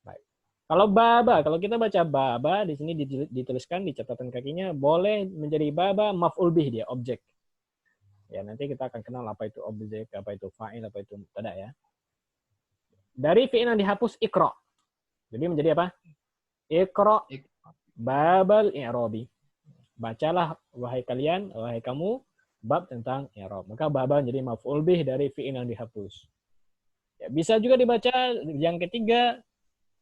S1: Baik. Kalau baba, kalau kita baca baba di sini dituliskan di catatan kakinya boleh menjadi baba maf'ul bih dia, objek. Ya, nanti kita akan kenal apa itu objek, apa itu fa'il, apa itu mubtada ya. Dari fi'il yang dihapus iqra. Jadi menjadi apa? Iqra babal i'rabi. Bacalah wahai kalian, wahai kamu, bab tentang i'rab. Maka baba menjadi maf'ul bih dari fi'il yang dihapus. Ya, bisa juga dibaca yang ketiga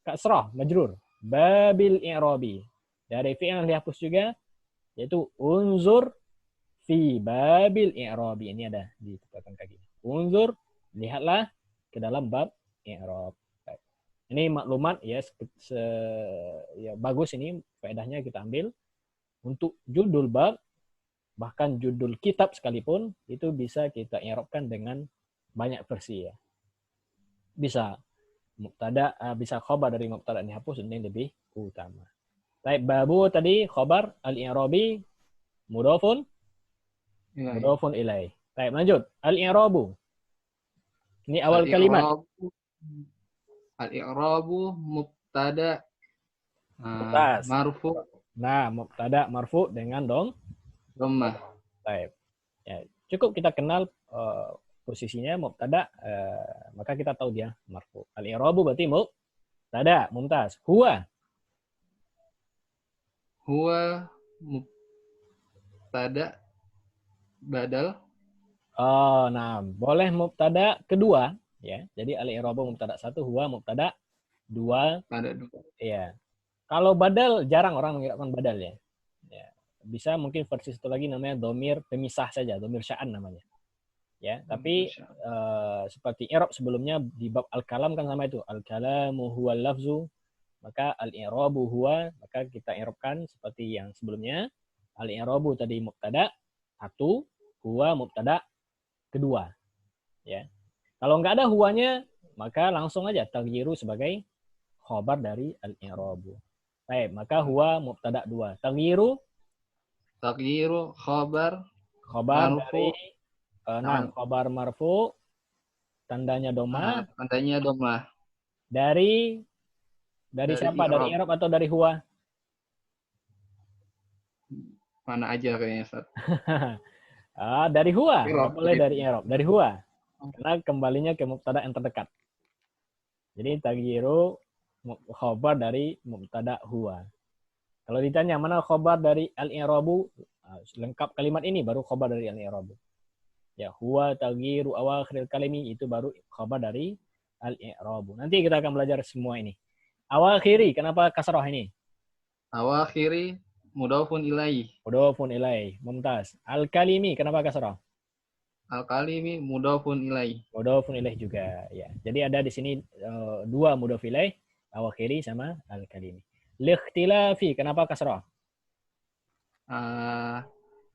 S1: kasrah, majrur. Babil i'rabi. Dari fi'il yang dihapus juga, yaitu unzur fi babil i'rabi. Ini ada di catatan kaki. Unzur, lihatlah ke dalam bab i'rab. Ini maklumat ya, ya bagus ini faedahnya kita ambil untuk judul bab, bahkan judul kitab sekalipun itu bisa kita i'rabkan dengan banyak versi ya. Bisa mubtada, bisa khobar dari mubtada yang dihapus, ini lebih utama. Baik, babu tadi khobar al-i'rabi mudhafun ilaih. Baik, lanjut. Al-i'rabu. Ini awal kalimat.
S3: Al-i'rabu mubtada marfu.
S1: Nah, mubtada marfu dengan
S3: dhammah.
S1: Baik. Ya, cukup kita kenal posisinya mubtada, maka kita tahu dia marfu. Al-i'rabu berarti mubtada, mumtaz. Huwa
S3: mubtada badal.
S1: Oh, nah, boleh mubtada kedua ya. Jadi al-i'rabu mubtada satu, huwa mubtada dua. Iya. Kalau badal jarang orang mengirapkan badal ya. Ya. Bisa mungkin versi satu lagi namanya domir pemisah saja, domir sya'an namanya. Ya, tapi seperti i'rab sebelumnya di bab al-kalam kan sama itu. Al-kalamu huwal lafzu, maka al-i'rabu huwa, maka kita i'rabkan seperti yang sebelumnya. Al-i'rabu tadi mubtada satu, huwa mubtada kedua. Ya. Kalau nggak ada huwanya, maka langsung aja taghyiru sebagai khobar dari al-i'rabu. Baik, maka huwa mubtada dua. Taghyiru khobar dari khobar marfu, tandanya domah. Dari siapa? Dari i'rab atau dari huwa?
S3: Mana aja kayaknya, Ustaz.
S1: Dari huwa, nggak boleh dari i'rab. Dari huwa. Karena kembalinya ke mubtada yang terdekat. Jadi taghyiru khobar dari mubtada huwa. Kalau ditanya mana khobar dari al-i'rabu, lengkap kalimat ini baru khobar dari al-i'rabu. Ya, huwa taghyiru awakhiril kalimi, itu baru khobar dari al-i'rabu. Nanti kita akan belajar semua ini. Awakhiri, kenapa kasrah ini?
S3: Awakhiri mudhafun ilaih.
S1: Mudhafun ilaih, mumtaz. Al-kalimi, kenapa kasrah?
S3: Al-kalimi mudhafun ilaih.
S1: Mudhafun ilaih juga, ya. Jadi ada di sini dua mudhaf ilaih, awakhiri sama al-kalimi. Likhtilafi, kenapa kasrah?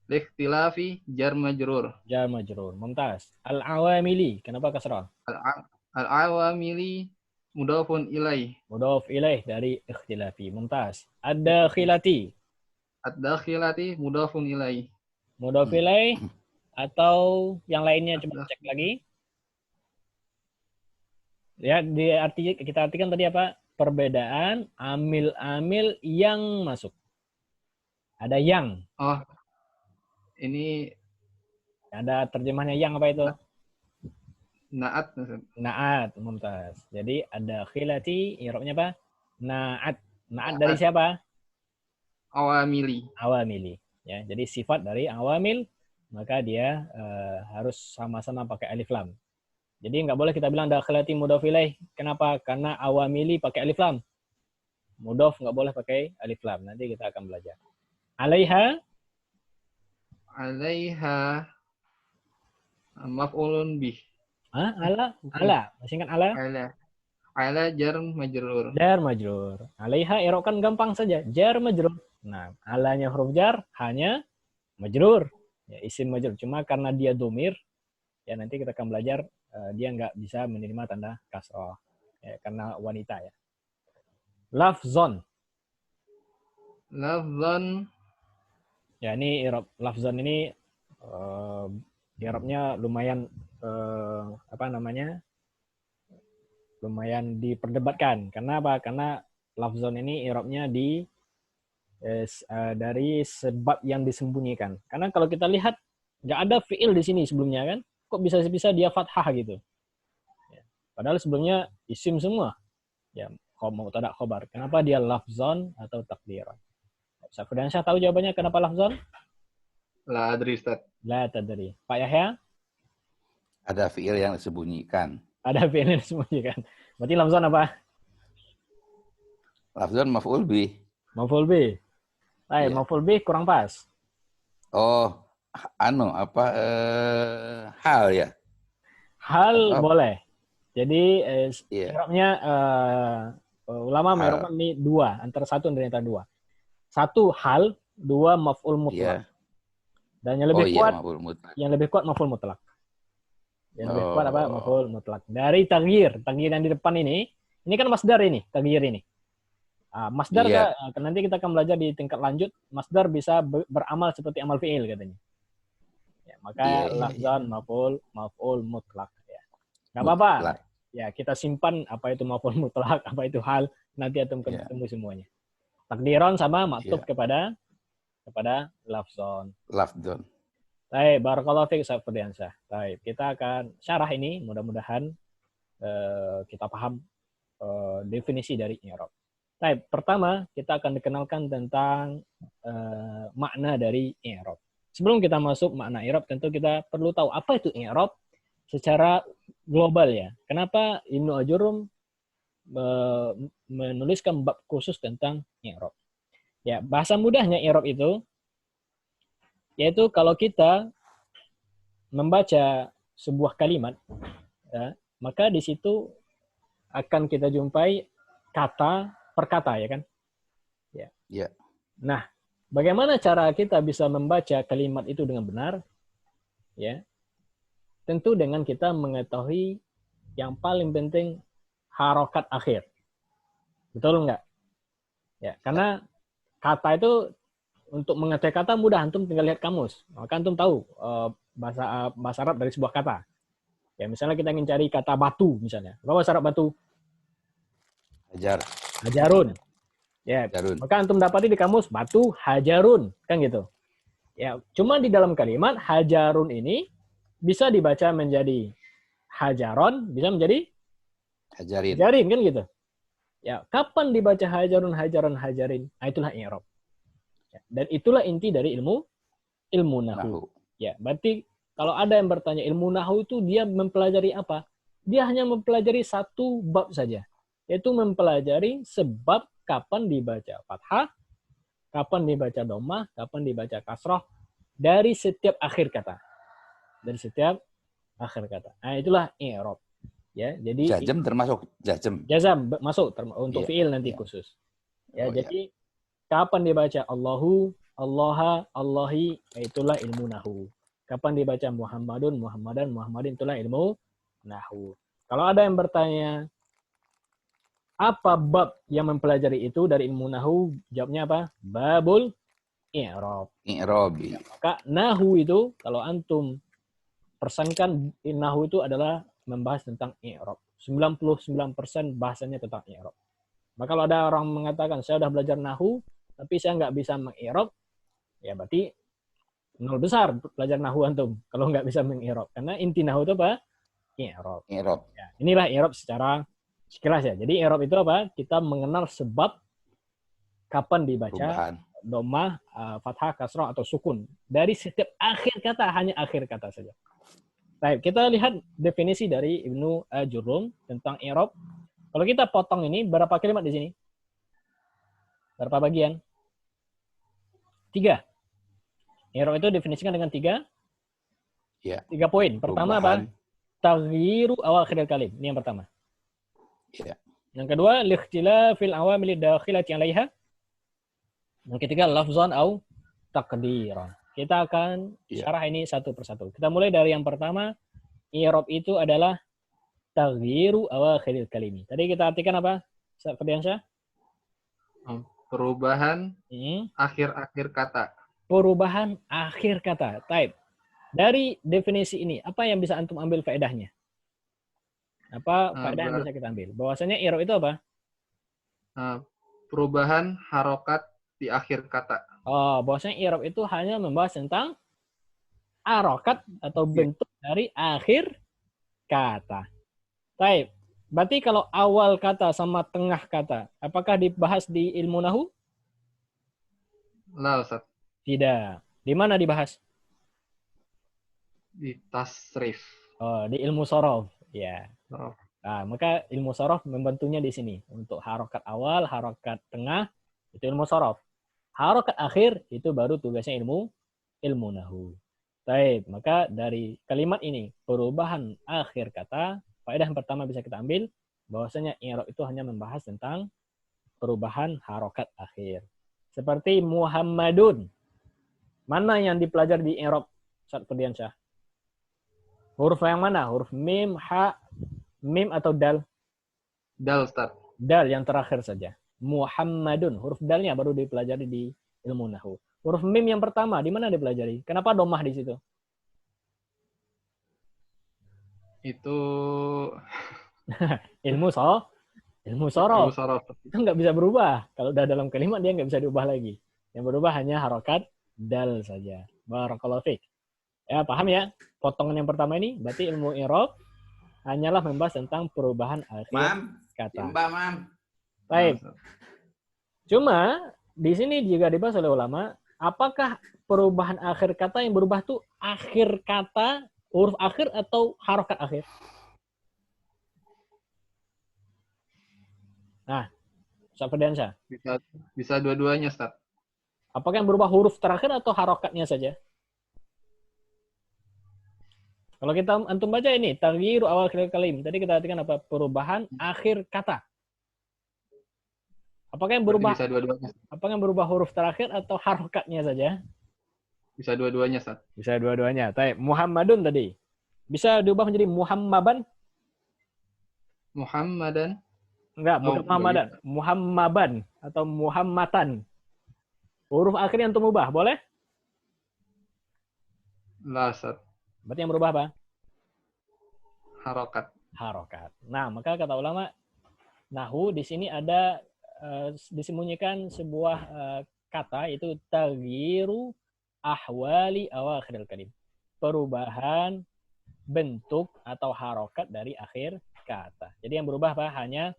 S3: Likhtilafi jar majrur.
S1: Jar majrur, mumtaz. Al-awamili, kenapa kasrah?
S3: Al-awamili mudhafun ilaih.
S1: Mudhaf ilaih dari ikhtilafi, mumtaz. Ad-dakhilati.
S3: Ad-dakhilati mudhafun ilaih.
S1: Mudhaf ilaih atau yang lainnya coba cek lagi. Ya, kita artikan tadi apa? Perbedaan amil-amil yang masuk. Ada yang.
S3: Oh, ini
S1: Ada terjemahnya yang apa itu?
S3: naat. Ustaz.
S1: Naat, mumtaz. Jadi ada khilati, i'rabnya apa? Naat. Naat
S3: Naat.
S1: dari siapa?
S3: Awamili.
S1: Awamili. Ya, jadi sifat dari awamil, maka dia harus sama-sama pakai alif lam. Jadi nggak boleh kita bilang dakhilati mudhof ilaih. Kenapa? Karena awamili pakai alif lam. Mudhof nggak boleh pakai alif lam. Nanti kita akan belajar. Alaiha.
S3: Alaiha maf'ulun bih.
S1: Ala. Ala. Masih ingat ala?
S3: Ala jar majrur.
S1: Jar majrur. Alaiha i'rab kan gampang saja. Jar majrur. Nah, alanya huruf jar, hanya majrur. Ya, isim majrur. Cuma karena dia domir, ya nanti kita akan belajar dia nggak bisa menerima tanda kasroh. Ya, karena wanita ya. Lafzon.
S3: Lafzon.
S1: Ya, ini i'rab lafzon ini i'rabnya lumayan lumayan diperdebatkan. Karena apa? Karena lafzon ini i'rabnya dari sebab yang disembunyikan. Karena kalau kita lihat nggak ada fiil di sini sebelumnya kan, kok bisa-bisa dia fathah gitu. Ya. Padahal sebelumnya isim semua. Ya, mubtada khobar. Kenapa dia lafzon atau takdiran? Safriansyah tahu jawabannya kenapa lafzon?
S3: La adri, Ustaz.
S1: La tadri. Pak Yahya?
S2: Ada fiil yang disembunyikan.
S1: Ada fiil yang disembunyikan. Berarti lafzon apa?
S2: Lafzon maf'ul bih.
S1: Maf'ul bih.
S2: Iya.
S1: Maf'ul bih kurang pas.
S2: Oh, hal ya?
S1: Hal boleh. Jadi i'rabnya ulama men'irabkan ini dua, antara satu dan antara dua. Satu hal, dua maf'ul mutlak.
S2: Yeah.
S1: Dan yang lebih kuat maf'ul mutlak. Yang lebih kuat apa? Maf'ul mutlak. Dari tagyir yang di depan ini kan masdar ini, tagyir ini. Masdar nanti kita akan belajar di tingkat lanjut, masdar bisa beramal seperti amal fi'il katanya. Ya, maka lafzan maf'ul mutlak ya. Enggak apa-apa. Ya, kita simpan apa itu maf'ul mutlak, apa itu hal, nanti akan ketemu semuanya. Takdiron sama maktub kepada lafzon. Baik, barakallahu fiik Ustaz Firdiansyah. Baik, kita akan syarah ini, mudah-mudahan kita paham definisi dari i'rab. Baik, pertama kita akan dikenalkan tentang makna dari i'rab. Sebelum kita masuk makna i'rab, tentu kita perlu tahu apa itu i'rab secara global ya. Kenapa Ibnu Ajurum menuliskan bab khusus tentang i'rab? Ya, bahasa mudahnya i'rab itu yaitu kalau kita membaca sebuah kalimat, ya, maka di situ akan kita jumpai kata per kata, ya kan? Ya.
S2: Yeah.
S1: Nah, bagaimana cara kita bisa membaca kalimat itu dengan benar? Ya, tentu dengan kita mengetahui yang paling penting harokat akhir. Betul nggak? Ya, karena kata itu untuk mengetahui kata mudah, antum tinggal lihat kamus. Maka antum tahu bahasa Arab dari sebuah kata. Ya, misalnya kita ingin cari kata batu misalnya. Apa bahasa Arab batu? Hajarun. Ya, hajarun. Maka antum dapati di kamus batu hajarun, kan gitu. Ya, cuma di dalam kalimat hajarun ini bisa dibaca menjadi hajaron, bisa menjadi hajarin, kan gitu. Ya, kapan dibaca hajarun, hajarin? Nah, itulah i'rab. Ya, dan itulah inti dari ilmu nahwu. Ya, berarti kalau ada yang bertanya ilmu nahwu itu dia mempelajari apa? Dia hanya mempelajari satu bab saja, yaitu mempelajari sebab kapan dibaca fathah, kapan dibaca dhammah, kapan dibaca kasrah dari setiap akhir kata. Nah, itulah i'rab. Ya, jadi
S2: jazm termasuk
S1: jazam masuk untuk fiil nanti khusus. Ya, jadi kapan dibaca Allahu, Allaha, Allahi, itulah ilmu nahwu. Kapan dibaca Muhammadun, Muhammadan, Muhammadin, itulah ilmu nahwu. Kalau ada yang bertanya apa bab yang mempelajari itu dari ilmu nahwu, jawabnya apa? Babul i'rab. Maka nahwu itu kalau antum persankan nahwu itu adalah membahas tentang i'rab. 99% bahasanya tentang i'rab. Maka kalau ada orang mengatakan saya sudah belajar nahwu tapi saya nggak bisa meng-i'rab, ya berarti 0 besar belajar nahwu antum kalau nggak bisa meng-i'rab. Karena inti nahwu itu apa? I'rab.
S2: I'rab.
S1: Ya, inilah i'rab secara sekilas ya. Jadi i'rab itu apa? Kita mengenal sebab kapan dibaca
S2: Perubahan.
S1: dhammah, fathah, kasrah atau sukun. Dari setiap akhir kata, hanya akhir kata saja. Baik, kita lihat definisi dari Ibnu Ajurrum tentang i'rab. Kalau kita potong ini, berapa kalimat di sini? Berapa bagian? 3. I'rab itu definisikan dengan 3.
S2: Ya.
S1: 3 poin. Pertama apa? Taghyiru awakhiril kalim. Ini yang pertama.
S2: Ya.
S1: Yang kedua, likhtilafil awamil dakhilati 'alaiha. Yang ketiga, lafzan au taqdiran. Kita akan syarah ini satu persatu. Kita mulai dari yang pertama, i'rab itu adalah taghyiru awakhiril kalimi. Tadi kita artikan apa? Ferdiansyah?
S3: Perubahan akhir-akhir kata.
S1: Perubahan akhir kata. Taib. Dari definisi ini, apa yang bisa antum ambil faedahnya? Apa faedah yang bisa kita ambil? Bahwasanya i'rab itu apa?
S3: Perubahan harokat di akhir kata.
S1: Oh, bahwasanya i'rab itu hanya membahas tentang harokat atau bentuk dari akhir kata. Taib. Berarti kalau awal kata sama tengah kata, apakah dibahas di ilmu nahwu?
S3: Lah, Ustaz.
S1: Tidak. Di mana dibahas?
S3: Di tasrif.
S1: Oh, di ilmu sorof. Ya.
S3: Oh.
S1: Nah, maka ilmu sorof membantunya di sini. Untuk harokat awal, harokat tengah, itu ilmu sorof. Harokat akhir, itu baru tugasnya ilmu nahwu. Baik, maka dari kalimat ini, perubahan akhir kata, faedah yang pertama bisa kita ambil, bahwasanya i'rab itu hanya membahas tentang perubahan harokat akhir. Seperti Muhammadun. Mana yang dipelajari di i'rab, Ustaz Ferdiansyah? Huruf yang mana? Huruf mim, ha, mim atau dal?
S3: Dal, Ustaz.
S1: Dal yang terakhir saja. Muhammadun. Huruf dalnya baru dipelajari di ilmu nahwu. Huruf mim yang pertama, di mana dipelajari? Kenapa dhammah di situ?
S3: Itu
S1: ilmu sorof. Itu nggak bisa berubah. Kalau udah dalam kalimat, dia nggak bisa diubah lagi. Yang berubah hanya harokat dal saja. Barakallahu fiik. Ya, paham ya? Potongan yang pertama ini, berarti ilmu i'rab hanyalah membahas tentang perubahan akhir kata. Baik. Cuma di sini juga dibahas oleh ulama, apakah perubahan akhir kata yang berubah tuh akhir kata, huruf akhir atau harokat akhir? Nah, Ustaz Ferdiansyah.
S3: Bisa dua-duanya, Ustaz.
S1: Apakah yang berubah huruf terakhir atau harokatnya saja? Kalau kita antum baca ini, taghyiru awal kalim. Tadi kita artikan apa? Perubahan akhir kata. Apakah yang berubah?
S3: Bisa dua-duanya.
S1: Apakah yang berubah huruf terakhir atau harokatnya saja?
S3: Bisa dua-duanya, Ustaz.
S1: Bisa dua-duanya. Muhammadun tadi. Bisa diubah menjadi Muhammaban?
S3: Muhammadan?
S1: Enggak, bukan Muhammadan. Muhammaban atau Muhammatan. Huruf akhir yang antum ubah, boleh?
S3: Lah, Ustaz.
S1: Berarti yang berubah apa?
S3: Harokat.
S1: Harokat. Nah, maka kata ulama, nahwu di sini ada disembunyikan sebuah kata, itu taghyiru ahwali awakhiril kalim. Perubahan bentuk atau harokat dari akhir kata. Jadi yang berubah apa? Hanya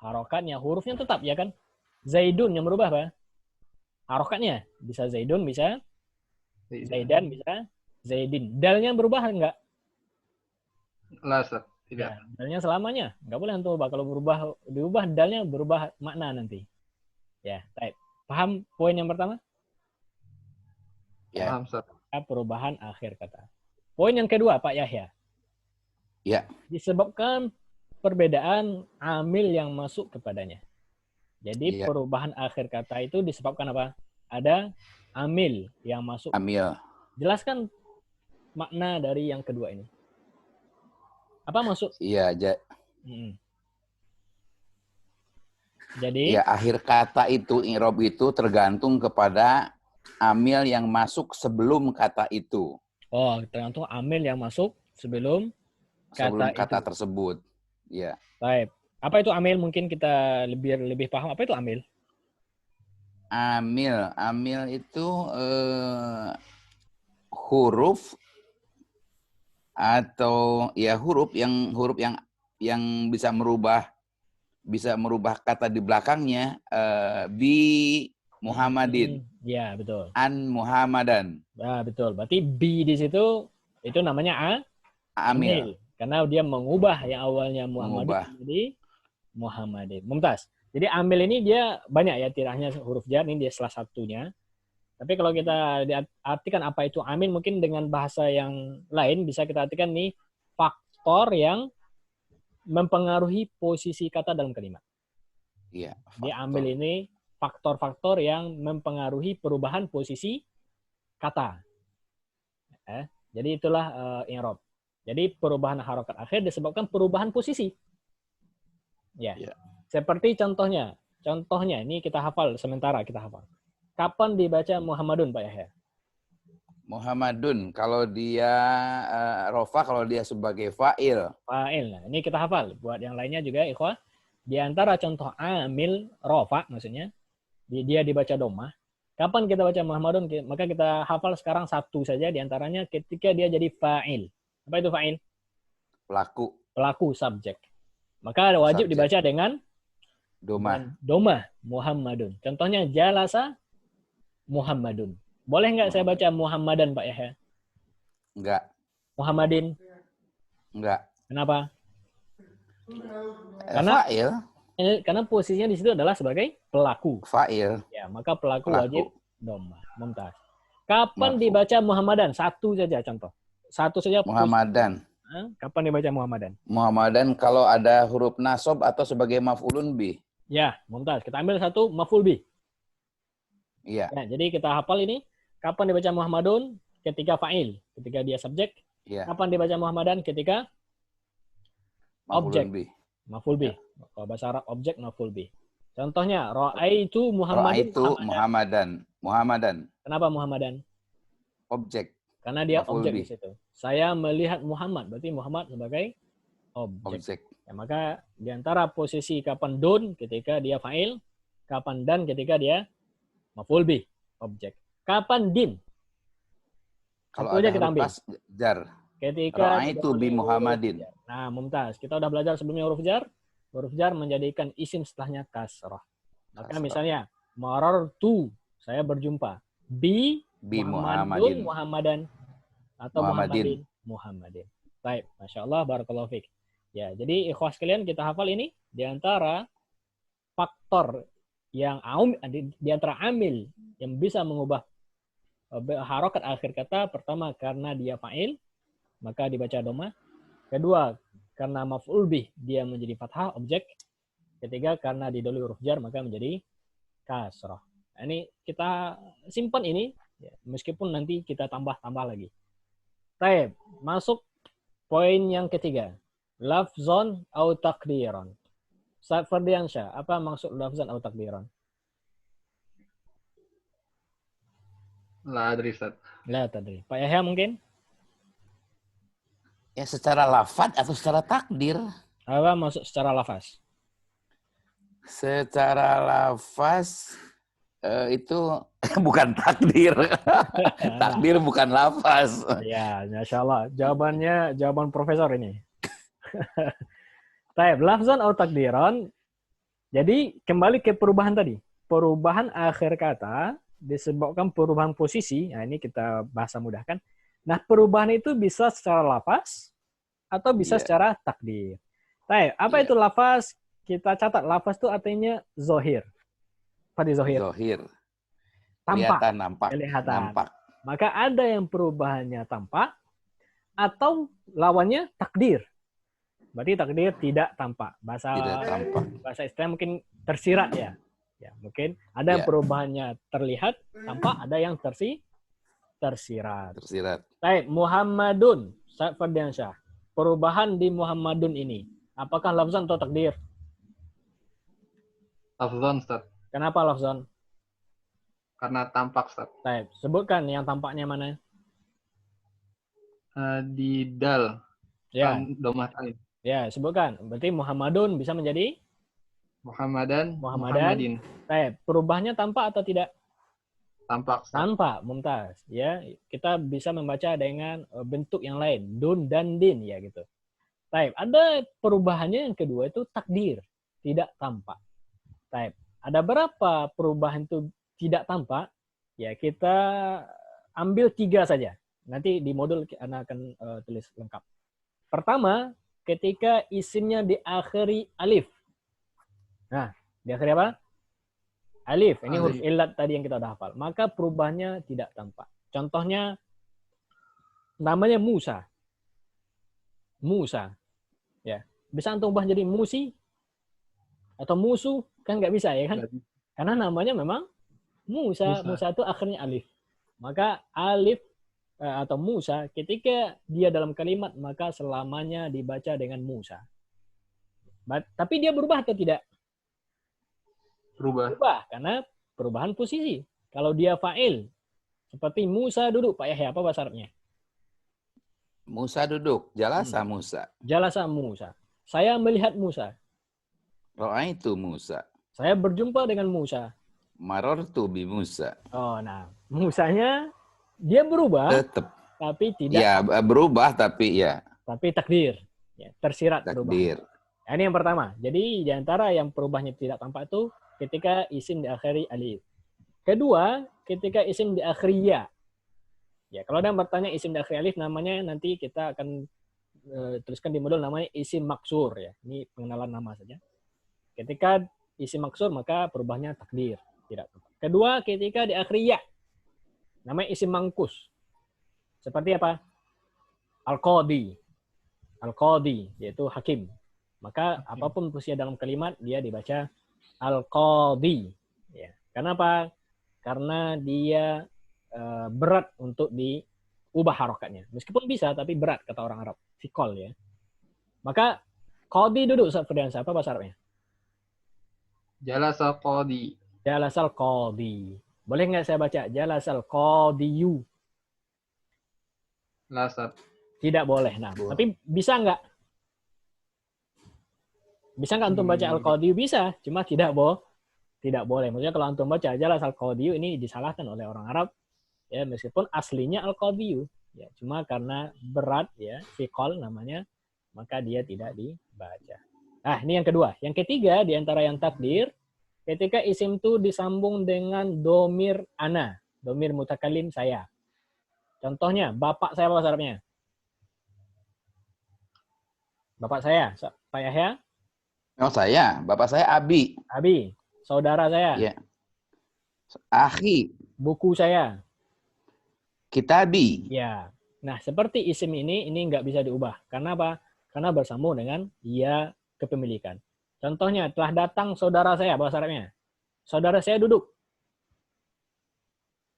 S1: harokatnya, hurufnya tetap, ya kan? Zaidun yang berubah apa? Harokatnya. Bisa Zaidun, bisa Zaidan, bisa Zaidin. Dalnya berubah enggak?
S3: Lah, Ustaz. Tidak.
S1: Ya, dalnya selamanya. Enggak boleh antum ubah. Kalau diubah dalnya berubah makna nanti. Ya, baik. Paham poin yang pertama?
S2: Ya.
S3: Paham, Ustaz.
S1: Perubahan akhir kata. Poin yang kedua, Pak Yahya.
S2: Ya.
S1: Disebabkan perbedaan amil yang masuk kepadanya. Jadi perubahan akhir kata itu disebabkan apa? Ada amil yang masuk.
S2: Amil.
S1: Jelaskan makna dari yang kedua ini. Apa maksud?
S2: Iya,
S1: jadi
S2: ya, akhir kata itu, i'rab itu tergantung kepada amil yang masuk sebelum kata itu.
S1: Oh, tergantung amil yang masuk sebelum kata
S2: tersebut. Iya.
S1: Baik. Apa itu amil? Mungkin kita lebih paham. Apa itu amil?
S2: Amil itu huruf atau ya huruf yang bisa merubah kata di belakangnya, bi Muhammadin.
S1: Ya, betul.
S2: An Muhammadan.
S1: Nah, betul. Berarti bi di situ itu namanya amil. Karena dia mengubah yang awalnya Muhammadin menjadi Muhammadin. Mumtaz. Jadi amil ini dia banyak ya, tidak hanya huruf jar, ini dia salah satunya. Tapi kalau kita artikan apa itu amil, mungkin dengan bahasa yang lain bisa kita artikan nih faktor yang mempengaruhi posisi kata dalam kalimat.
S2: Iya.
S1: Dia ambil ini faktor-faktor yang mempengaruhi perubahan posisi kata. Jadi itulah i'rab. Jadi perubahan harokat akhir disebabkan perubahan posisi. Ya. Seperti contohnya ini kita hafal sementara kita hafal. Kapan dibaca Muhammadun, Pak Yahya?
S2: Muhammadun kalau dia rofa, kalau dia sebagai fa'il.
S1: Fa'il. Nah, ini kita hafal. Buat yang lainnya juga, ikhwah. Di antara contoh amil rofa, maksudnya, dia dibaca domah. Kapan kita baca Muhammadun? Maka kita hafal sekarang satu saja di antaranya ketika dia jadi fa'il. Apa itu fa'il?
S2: Pelaku,
S1: subjek. Maka wajib dibaca dengan domah Muhammadun. Contohnya jalasa Muhammadun. Boleh nggak saya baca Muhammadan, Pak Yahya?
S2: Enggak.
S1: Muhammadin?
S2: Enggak.
S1: Kenapa? Karena posisinya di situ adalah sebagai pelaku.
S2: Fa'il.
S1: Ya, maka pelaku wajib domah. Mumtaz. Kapan dibaca Muhammadan? Satu saja contoh. Satu saja.
S2: Muhammadan.
S1: Kapan dibaca Muhammadan?
S2: Muhammadan kalau ada huruf nasab atau sebagai maf'ulun bih.
S1: Ya, mumtaz. Kita ambil satu maf'ul bih.
S2: Iya.
S1: Ya, jadi kita hafal ini. Kapan dibaca Muhammadun? Ketika fa'il. Ketika dia subjek.
S2: Iya.
S1: Kapan dibaca Muhammadan? Ketika objek. Maf'ul bih. Kalau bahasa Arab objek maf'ul bih. Contohnya, ra'aitu Muhammadan.
S2: Muhammadan.
S1: Kenapa Muhammadan?
S2: Objek.
S1: Karena dia objek di situ. Saya melihat Muhammad. Berarti Muhammad sebagai objek. Ya, maka di antara posisi kapan dun ketika dia fa'il, kapan dan ketika dia maf'ul bih, objek. Kapan din?
S2: Kalau ada kita ambil jar.
S1: Ketika
S2: itu bi Muhammadin.
S1: Nah, mumtaz. Kita udah belajar sebelumnya huruf jar. Huruf jar menjadikan isim setelahnya kasrah. Maka misalnya marartu, saya berjumpa. Bi Muhammadun Muhammadan atau Muhammadin. Baik, Masya Allah, barakallahu fiik. Ya, jadi ikhwas sekalian kita hafal ini di antara faktor yang di antara amil yang bisa mengubah harokat akhir kata. Pertama, karena dia fa'il, maka dibaca domah. Kedua, karena maf'ul bih, dia menjadi fathah, objek. Ketiga, karena didahului huruf jar, maka menjadi kasrah. Nah, ini kita simpan ini, ya, meskipun nanti kita tambah-tambah lagi. Baik, masuk poin yang ketiga. Lafzon au takdiran. Ustaz Ferdiansyah, apa maksud lafzan atau takdiran?
S3: La adri, Ustaz.
S1: La tadri. Pak Yahya mungkin?
S2: Ya secara lafaz atau secara takdir?
S1: Apa maksud secara lafaz?
S2: Secara lafaz itu bukan takdir. Takdir bukan lafaz.
S1: Ya, Masya Allah. Jawaban profesor ini. Baik, lafzan atau takdiran. Jadi kembali ke perubahan tadi. Perubahan akhir kata disebabkan perubahan posisi. Nah, ini kita bahasa mudahkan. Nah, perubahan itu bisa secara lafaz atau bisa secara takdir. Baik, apa itu lafaz? Kita catat lafaz itu artinya zohir. Apa di zohir?
S2: Zohir.
S1: Tampak.
S2: Kelihatan. Nampak.
S1: Maka ada yang perubahannya tampak atau lawannya takdir. Berarti takdir tidak tampak. Bahasa istilah mungkin tersirat ya. Ya, mungkin ada yang perubahannya terlihat tampak, ada yang tersirat. Baik, Muhammadun, Ustaz Ferdiansyah. Perubahan di Muhammadun ini, apakah lafzan atau takdir?
S3: Lafzan, Ustaz.
S1: Kenapa lafzan?
S3: Karena tampak, Ustaz.
S1: Baik, sebutkan yang tampaknya mana?
S3: Di dal.
S1: Ya.
S3: Domah ta'in.
S1: Ya, sebutkan. Berarti Muhammadun bisa menjadi
S3: Muhammadan.
S1: Muhammadin. Perubahannya tampak atau tidak?
S3: Tampak.
S1: Tanpa, mumtaz. Ya, kita bisa membaca dengan bentuk yang lain, dun dan din, ya gitu. Ada perubahannya yang kedua itu takdir, tidak tampak. Ada berapa perubahan itu tidak tampak? Ya, kita ambil 3 saja. Nanti di modul Anda akan tulis lengkap. Pertama, ketika isimnya diakhiri alif. Nah, diakhiri apa? Alif. Ini huruf illat tadi yang kita udah hafal. Maka perubahannya tidak tampak. Contohnya, namanya Musa. Musa. Ya, bisa antum ubah jadi Musi atau Musu, kan nggak bisa ya kan? Karena namanya memang Musa. Musa itu akhirnya alif. Maka alif atau Musa, ketika dia dalam kalimat, maka selamanya dibaca dengan Musa. Tapi dia berubah atau tidak? Berubah, karena perubahan posisi. Kalau dia fa'il, seperti Musa duduk, Pak Yahya, apa bahasa Arabnya?
S2: Musa duduk, jalasa Musa.
S1: Jalasa Musa. Saya melihat Musa.
S2: Ra'aitu Musa.
S1: Saya berjumpa dengan Musa.
S2: Marartu bi Musa.
S1: Oh, nah, Musanya dia berubah.
S2: Tetap.
S1: Tapi tidak.
S2: Ya, berubah tapi ya.
S1: Tapi takdir. Ya, tersirat
S2: takdir.
S1: Berubah. Ini yang pertama. Jadi di antara yang perubahannya tidak tampak itu ketika isim diakhiri alif. Kedua, ketika isim diakhiri ya. Ya, kalau ada yang bertanya isim diakhiri alif, namanya nanti kita akan tuliskan di modul namanya isim maksur ya. Ini pengenalan nama saja. Ketika isim maksur maka perubahannya takdir, tidak tampak. Kedua, ketika diakhiri ya. Namanya isim mangkus. Seperti apa? Al-Qadi. Al-Qadi yaitu hakim. Maka apapun posisi dalam kalimat dia dibaca Al-Qadi. Ya. Kenapa? Karena dia berat untuk diubah harokatnya. Meskipun bisa, tapi berat kata orang Arab. Fikol ya. Maka Qadi duduk Firdaus, apa bahasa Arabnya?
S3: Jalasal Qadi.
S1: Jalasal Qadi. Boleh nggak saya baca? Jalasal Qadiyu.
S3: Lasat.
S1: Tidak boleh. Nah, tapi bisa nggak? Bisa nggak antum baca Al-Qadiyu? Bisa, cuma tidak boleh. Maksudnya kalau antum baca Jalasal Qadiyu ini disalahkan oleh orang Arab. Ya, meskipun aslinya Al-Qadiyu, ya, cuma karena berat ya, fikol namanya, maka dia tidak dibaca. Nah, ini yang kedua. Yang ketiga di antara yang takdir, ketika isim itu disambung dengan domir ana, domir mutakalim saya. Contohnya, bapak saya bahasa Arabnya. Bapak saya, Pak Yahya?
S2: Oh, saya. Bapak saya Abi.
S1: Abi. Saudara saya.
S2: Ya. Akhi.
S1: Buku saya.
S2: Kitabi.
S1: Ya. Nah, seperti isim ini nggak bisa diubah. Karena apa? Karena bersambung dengan ya kepemilikan. Contohnya, telah datang saudara saya, bahasa Arabnya. Saudara saya duduk.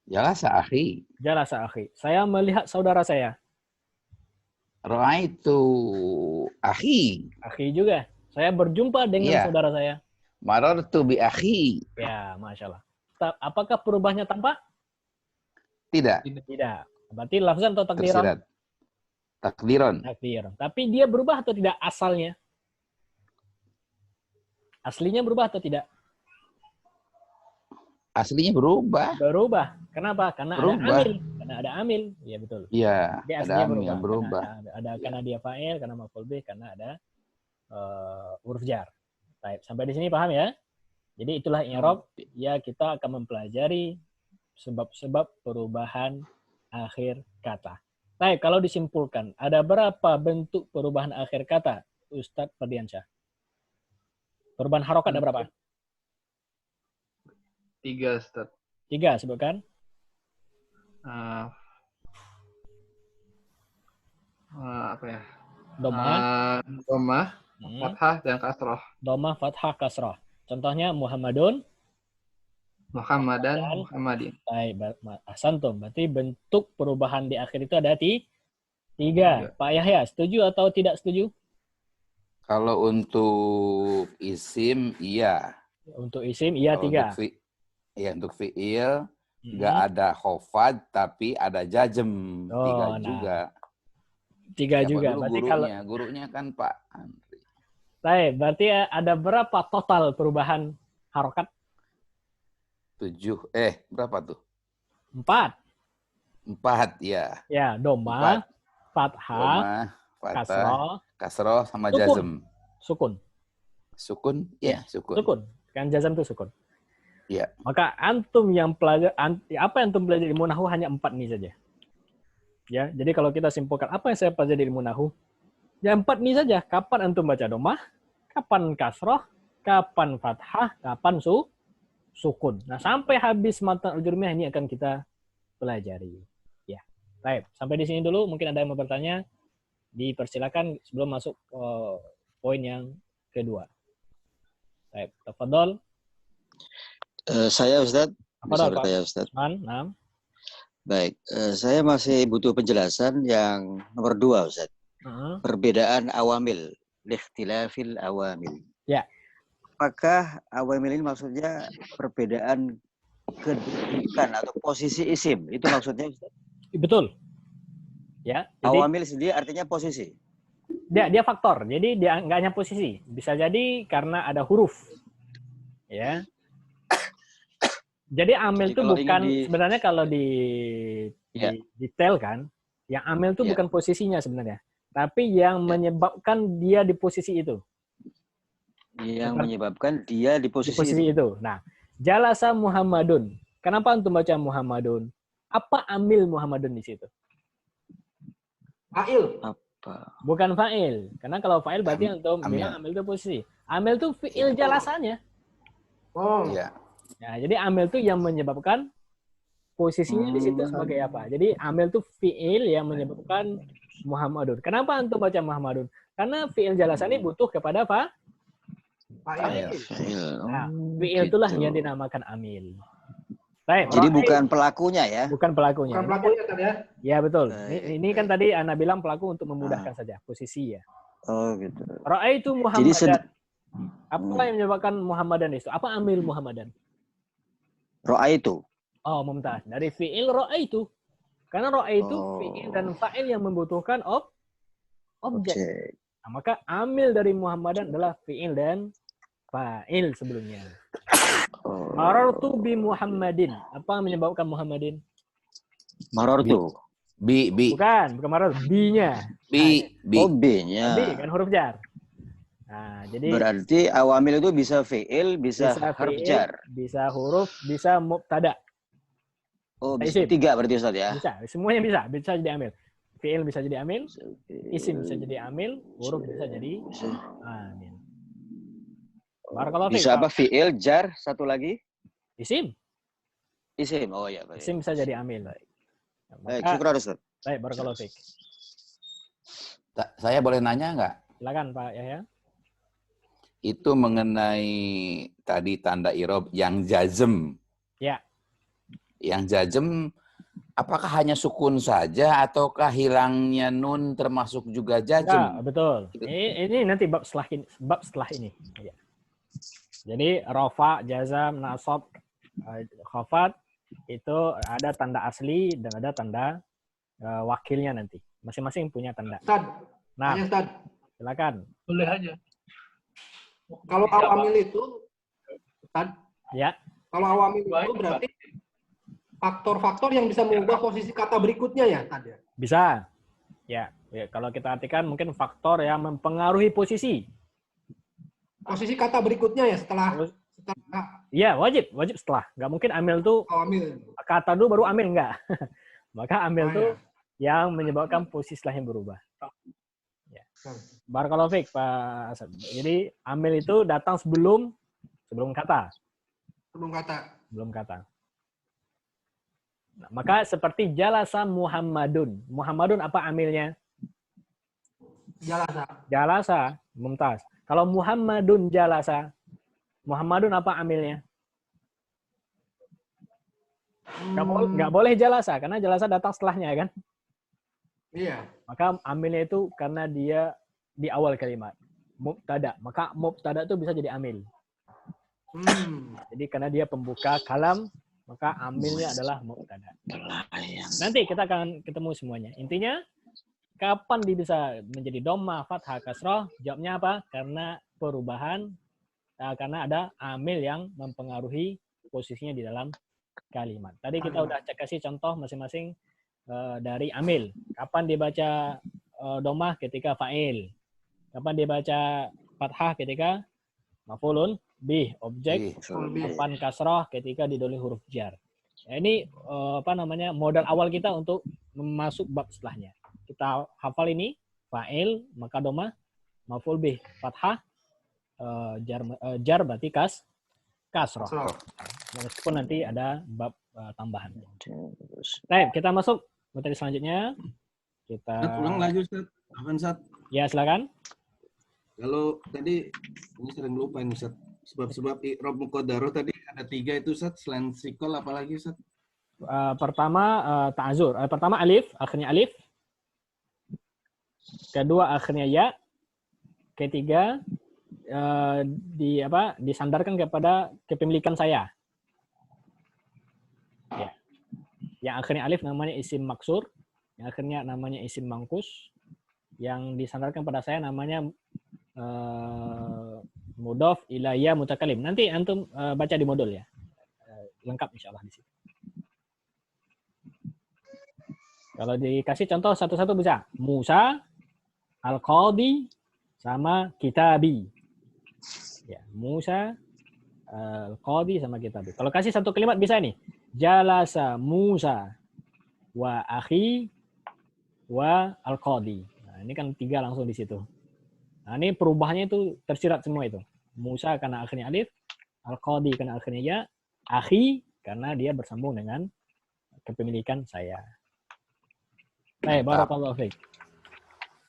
S2: Jalasa akhi.
S1: Jalasa akhi. Saya melihat saudara saya.
S2: Ra'aitu akhi.
S1: Akhi juga. Saya berjumpa dengan saudara saya.
S2: Marartu bi akhi.
S1: Ya, Masya Allah. Apakah perubahannya tampak?
S2: Tidak.
S1: Berarti lafzan atau takdiran?
S2: Takdiran.
S1: Takdiran. Tapi dia berubah atau tidak asalnya? Aslinya berubah atau tidak?
S2: Aslinya berubah.
S1: Berubah. Kenapa? Karena ada amil. Karena ada amil. Iya, betul.
S2: Iya,
S1: Dia
S2: ada amil yang berubah.
S1: Karena dia fa'il, karena maf'ul bih, karena ada huruf jar. Baik, sampai di sini paham ya? Jadi itulah i'rab. Ya, kita akan mempelajari sebab-sebab perubahan akhir kata. Baik, kalau disimpulkan, ada berapa bentuk perubahan akhir kata, Ustadz Ferdiansyah? Perubahan harokat ada berapa?
S3: 3, Ustadz.
S1: 3, sebutkan.
S3: Apa ya?
S1: Domah.
S3: Fathah, dan kasroh.
S1: Domah, fathah, kasroh. Contohnya Muhammadun.
S3: Muhammadan, Muhammadin.
S1: Baik, ahsantum. Berarti bentuk perubahan di akhir itu ada 3. Pak Yahya, setuju atau tidak setuju?
S2: Kalau untuk isim, iya.
S1: Untuk isim, iya 3.
S2: Untuk fi'il, nggak ada khofad, tapi ada jajem. 3 juga.
S1: Tiga
S2: Siapa
S1: juga.
S2: dulu
S1: Berarti
S2: gurunya? Gurunya kan Pak Andri.
S1: Baik, berarti ada berapa total perubahan harokat?
S2: 7. Berapa tuh?
S1: 4.
S2: 4, ya.
S1: Ya, doma,
S2: 4.
S1: fathah,
S2: Doma, fathah, kasroh sama
S1: sukun.
S2: jazm.
S1: Sukun.
S2: Sukun? Ya, sukun.
S1: Sukun. Kan jazm itu sukun.
S2: Ya.
S1: Maka antum yang apa yang antum pelajari ilmu nahwu hanya 4 ini saja. Ya, jadi kalau kita simpulkan apa yang saya pelajari ilmu nahwu, ya 4 ini saja. Kapan antum baca domah, kapan kasroh, kapan fathah, kapan sukun. Nah, sampai habis matan al-jurmiyah ini akan kita pelajari. Ya. Baik, sampai di sini dulu. Mungkin ada yang mau bertanya, dipersilakan sebelum masuk poin yang kedua. Baik, tafadhol.
S5: Saya Ustadz, bisa
S1: Apa,
S5: bertanya Ustadz.
S1: Nah.
S5: Baik, saya masih butuh penjelasan yang nomor 2 Ustadz. Perbedaan awamil, likhtilafil awamil.
S1: Ya.
S5: Apakah awamil ini maksudnya perbedaan kedudukan atau posisi isim? Itu maksudnya Ustadz?
S1: Betul. Ya. Jadi,
S5: awamil sendiri artinya posisi.
S1: Dia faktor. Jadi dia nggak hanya posisi. Bisa jadi karena ada huruf. Ya. Jadi amil itu bukan sebenarnya kalau detailkan, yang amil itu bukan posisinya sebenarnya, tapi yang menyebabkan dia di posisi itu.
S5: Yang menyebabkan dia di posisi
S1: itu. Nah, jalasa Muhammadun. Kenapa antum baca Muhammadun? Apa amil Muhammadun di situ?
S3: Fa'il.
S5: Apa?
S1: Bukan fa'il. Karena kalau fa'il berarti antum bilang amil itu posisi. Amil itu fi'il jalasanya.
S3: Oh.
S2: Iya.
S1: Nah, jadi amil itu yang menyebabkan posisinya di situ sebagai apa? Jadi amil itu fi'il yang menyebabkan Muhammadun. Kenapa antum baca Muhammadun? Karena fi'il jalasan ini butuh kepada apa?
S3: Fa'il.
S1: Nah, fi'il itulah yang dinamakan amil. Baik,
S5: jadi bukan pelakunya ya?
S1: Bukan pelakunya.
S3: Bukan pelakunya kan ya?
S1: Ya betul. Ini kan tadi Ana bilang pelaku untuk memudahkan saja posisi ya.
S5: Oh gitu.
S1: Ra'aitu Muhammadan. Apa yang menyebabkan Muhammadan itu? Apa amil Muhammadan?
S5: Ra'aitu.
S1: Oh, mumtaz. Dari fi'il ra'aitu. Karena ra'aitu fi'il dan fa'il yang membutuhkan objek. Nah, maka amil dari Muhammadan adalah fi'il dan fa'il sebelumnya. Marartu bi Muhammadin. Apa yang menyebabkan Muhammadin?
S5: Marartu.
S1: Bukan marartu. B-nya.
S5: Oh, B-nya.
S1: B kan huruf jar. Nah, jadi
S5: berarti awamil itu bisa fi'il, bisa harf jar.
S1: Bisa huruf, bisa mubtada.
S5: Oh, bisa 3 berarti Ustaz ya?
S1: Bisa, semuanya bisa. Bisa jadi amil. Fi'il bisa jadi amil, isim bisa jadi amil, huruf bisa jadi amil.
S5: Bisa apa? Fi'il, jar, satu lagi?
S1: Isim.
S5: Isim, oh ya. Baik.
S1: Isim bisa jadi amil.
S5: Baik, syukur Ustaz.
S1: Baik, barakallahu fiik.
S2: Saya boleh nanya nggak?
S1: Silakan Pak Yahya.
S2: Itu mengenai tadi tanda irob yang jazm.
S1: Ya.
S2: Yang jazm, apakah hanya sukun saja ataukah hilangnya nun termasuk juga jazm?
S1: Ya, betul. Ini nanti bab setelah ini. Ya. Jadi rafa, jazam, nasab, khafat itu ada tanda asli dan ada tanda wakilnya nanti. Masing-masing punya tanda.
S3: Ustaz.
S1: Nah,
S3: Ustaz.
S1: Silakan.
S3: Boleh aja. Kalau awamil itu, Ustaz,
S1: ya.
S3: Kalau awamil itu berarti faktor-faktor yang bisa mengubah posisi kata berikutnya ya, Ustaz?
S1: Bisa. Ya, kalau kita artikan mungkin faktor yang mempengaruhi posisi.
S3: Posisi kata berikutnya ya setelah.
S1: Iya, wajib setelah. Nggak mungkin amil tuh
S3: awamil.
S1: Kata dulu baru amil, enggak. Maka amil tuh yang menyebabkan posisi setelah yang berubah. Barakallahu fiik, Pak Asad. Jadi amil itu datang sebelum kata. Sebelum kata. Nah, maka seperti jalasa Muhammadun. Muhammadun apa amilnya? Jalasa, mumtaz. Kalau Muhammadun jalasa, Muhammadun apa amilnya? Nggak boleh jalasa, karena jalasa datang setelahnya kan?
S3: Iya.
S1: Maka amilnya itu karena dia di awal kalimat. Mubtada. Maka mubtada itu bisa jadi amil. Jadi karena dia pembuka kalam, maka amilnya adalah mubtada. Nanti kita akan ketemu semuanya. Intinya, Kapan dia bisa menjadi dhamma, fathah, kasrah? Jawabnya apa? Karena perubahan, karena ada amil yang mempengaruhi posisinya di dalam kalimat. Tadi kita udah kasih contoh masing-masing dari amil. Kapan dibaca dhammah ketika fa'il. Kapan dibaca fathah ketika maf'ulun bih, objek. Kapan kasrah ketika didahului huruf jar. Ya, ini modal awal kita untuk masuk bab setelahnya. Kita hafal ini, fa'il, maka dhammah, maf'ul bih, fathah, jar berarti kasrah. Meskipun nanti ada bab tambahan. Baik, kita masuk materi selanjutnya. Kita
S6: ulang lagi Ustaz. Apaan Ustaz?
S1: Ya, silakan.
S6: Kalau tadi ini sering lupa ini Ustaz. Sebab-sebab i'rab muqaddarah tadi ada 3 itu Ustaz, selain sikol apalagi Ustaz?
S1: Pertama ta'azur. Pertama alif, akhirnya alif. Kedua akhirnya ya. Ketiga disandarkan kepada kepemilikan saya. Ya. Yang akhirnya alif namanya isim maksur, yang akhirnya namanya isim mangkus, yang disandarkan pada saya namanya mudhof ilayya mutakalim. Nanti antum baca di modul ya. Lengkap insyaallah di situ. Kalau dikasih contoh satu-satu bisa. Musa, Al-Qadi, sama Kitabi. Ya, Musa, Al-Qadi, sama Kitabi. Kalau kasih satu kalimat bisa nih. Jalasa Musa wa akhi wa Al-Qadi. Nah, ini kan 3 langsung di situ. Nah, ini perubahannya itu tersirat semua itu. Musa karena akhirnya alif, Al-Qadi karena akhirnya ya, akhi karena dia bersambung dengan kepemilikan saya. Baik, barakallahu fiik.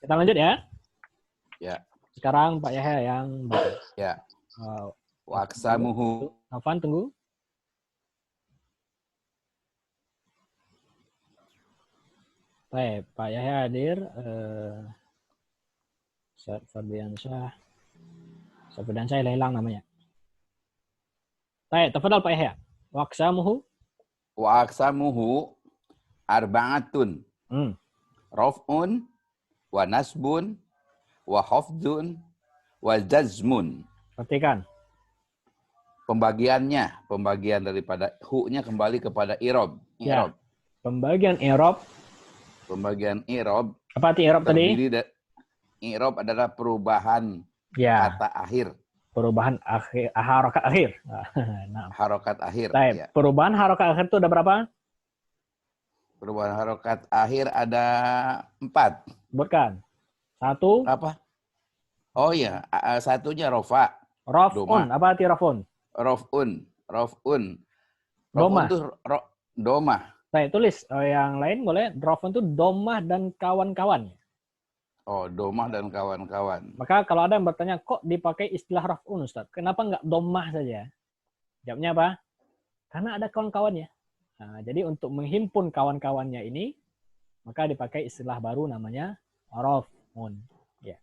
S1: Kita lanjut ya.
S2: Ya.
S1: Sekarang Pak Yahya yang baca.
S2: Ya. Waqsamuhu.
S1: Afan, tunggu. Baik, Pak Yahya hadir. Ustaz Fardiansyah. Ustaz Fardiansyah hilang namanya. Baik, tafadhal Pak Yahya. Waqsamuhu.
S2: Waqsamuhu arba'atun. Raf'un wa nasbun wa khafdun wa jazmun.
S1: Perhatikan.
S2: Pembagian daripada hu-nya kembali kepada i'rab.
S1: Ya. Pembagian i'rab. Apa arti i'rab tadi?
S2: I'rab adalah perubahan kata akhir.
S1: Perubahan harokat akhir. Nah.
S2: Harokat akhir.
S1: Ya. Perubahan harokat akhir itu ada berapa?
S2: Perubahan harokat akhir ada 4.
S1: Bukan. 1.
S2: Apa? Oh iya, satunya rofa.
S1: Raf'un. Apa arti raf'un?
S2: Raf'un.
S1: Domah.
S2: Itu domah.
S1: Saya tulis yang lain boleh. Raf'un itu domah dan kawan-kawan.
S2: Oh, domah dan kawan-kawan.
S1: Maka kalau ada yang bertanya, kok dipakai istilah raf'un Ustaz? Kenapa nggak domah saja? Jawabnya apa? Karena ada kawan-kawannya. Nah, jadi untuk menghimpun kawan-kawannya ini, maka dipakai istilah baru namanya raf'un. Ya.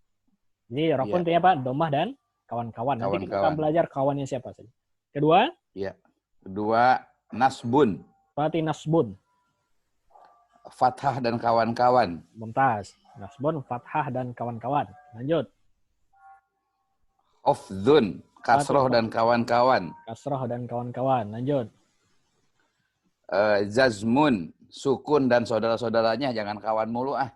S1: Jadi raf'un itu apa? Domah dan kawan-kawan. Nanti kita akan belajar kawannya siapa saja. Kedua?
S2: Ya. Kedua, nasbun.
S1: Berarti nasbun.
S2: Fathah dan kawan-kawan.
S1: Mumtaz. Nasbun, fathah dan kawan-kawan. Lanjut.
S2: Khafdun. Kasroh dan kawan-kawan.
S1: Kasroh dan kawan-kawan. Lanjut.
S2: Jazmun, sukun dan saudara-saudaranya, jangan kawan mulu ah.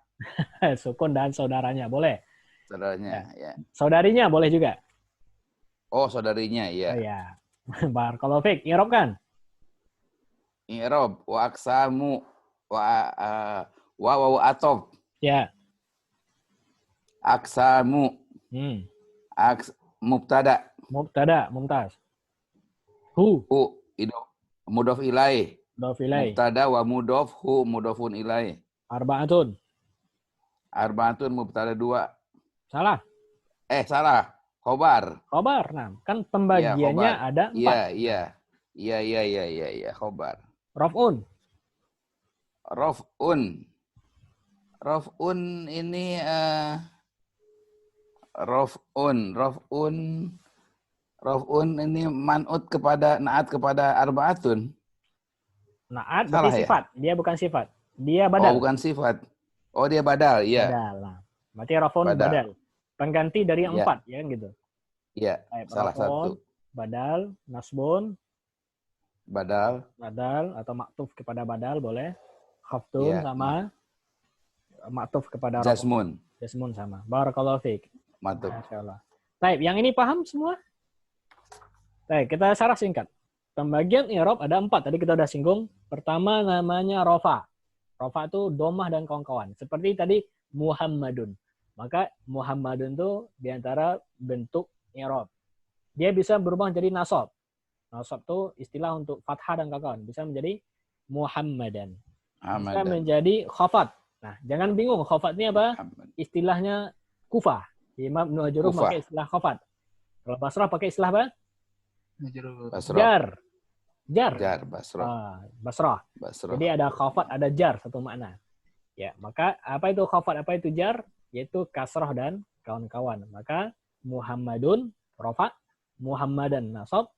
S1: Sukun dan saudaranya, boleh.
S2: Saudaranya, ya.
S1: Saudarinya boleh juga.
S2: Oh, saudarinya, iya.
S1: Oh, ya. Barakallahu fiik, i'rab kan?
S2: I'rab, wa aqsamu, wa atob.
S1: Ya.
S2: Aqsamu. Mubtada.
S1: Mubtada, mumtaz. Hu.
S2: Itu mudhof ilaih. Mubtada wa mudhof hu mudhofun ilaih.
S1: Arba'atun
S2: mubtada 2.
S1: Salah.
S2: Salah. Khobar.
S1: Nah, kan pembagiannya
S2: ya,
S1: ada 4.
S2: Iya, khobar.
S1: Raf'un
S2: ini Raf'un ini man'ut kepada naat kepada arba'atun.
S1: Naat berarti sifat. Dia bukan sifat. Dia badal.
S2: Oh, bukan sifat. Oh, dia badal, iya.
S1: Badal. Nah, berarti rafon badal. Pengganti dari yang 4, ya kan gitu.
S2: Iya, salah
S1: rafon,
S2: satu.
S1: Badal, nasbun,
S2: Badal
S1: atau maktuf kepada badal boleh. Khaftun sama maktuf kepada
S2: Jasmun.
S1: Jasmun sama. Barakallahu fiik.
S2: Mantap.
S1: Masyaallah. Baik, yang ini paham semua? Baik, kita syarah singkat. Pembagian i'rab ada 4. Tadi kita udah singgung. Pertama namanya rofa. Rofa itu domah dan kawan-kawan. Seperti tadi Muhammadun. Maka Muhammadun itu diantara bentuk i'rab. Dia bisa berubah menjadi nasab. Nasab itu istilah untuk fathah dan kawan-kawan. Bisa menjadi Muhammadan. Bisa menjadi khafat. Nah, jangan bingung. Khafat ini apa? Istilahnya Kufah. Imam Ibnu Ajurruh pakai istilah khafat. Kalau Basrah pakai istilah apa? Jar. Basrah. Jadi ada khafat, ada jar, satu makna. Ya, maka apa itu khafat, apa itu jar? Yaitu kasrah dan kawan-kawan. Maka Muhammadun rafa, Muhammadan nasab,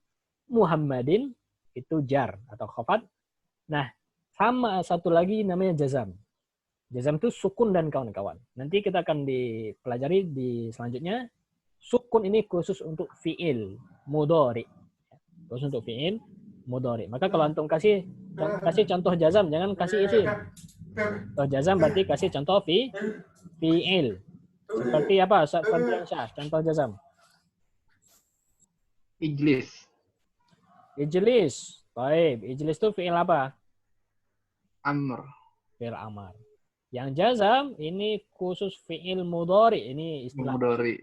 S1: Muhammadin itu jar atau khafat. Nah, sama satu lagi namanya jazam. Jazam itu sukun dan kawan-kawan. Nanti kita akan dipelajari di selanjutnya. Sukun ini khusus untuk fi'il mudhari. Khusus untuk fi'il mudhari. Maka kalau antum kasih contoh jazam, jangan kasih isim. Contoh jazam berarti kasih contoh fi'il. Seperti apa? Seperti Syah, contoh jazam. Ijlis. Baik, ijlis itu fi'il apa?
S3: Amr.
S1: Fi'il amar. Yang jazam ini khusus fi'il mudhari, ini istilah
S3: mudhari.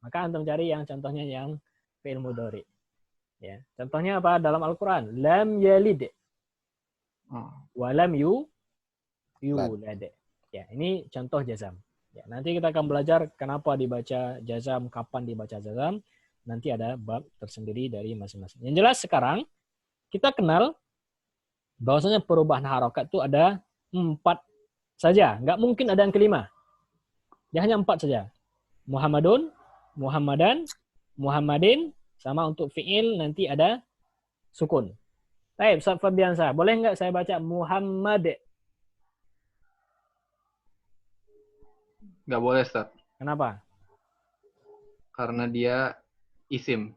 S1: Maka antum cari yang contohnya yang fi'il mudhari. Ya, contohnya apa dalam Al-Qur'an? Lam yalid. Wa lam yulad. Ya, ini contoh jazam. Ya, nanti kita akan belajar kenapa dibaca jazam, kapan dibaca jazam. Nanti ada bab tersendiri dari masing-masing. Yang jelas sekarang kita kenal bahwasanya perubahan harokat itu ada 4 saja. Nggak mungkin ada yang kelima. Ya hanya 4 saja. Muhammadun, Muhammadan, Muhammadin, sama untuk fi'il nanti ada sukun. Baik, Ustaz Fabiansa, boleh nggak saya baca Muhammad?
S3: Nggak boleh, Ustaz.
S1: Kenapa?
S3: Karena dia isim.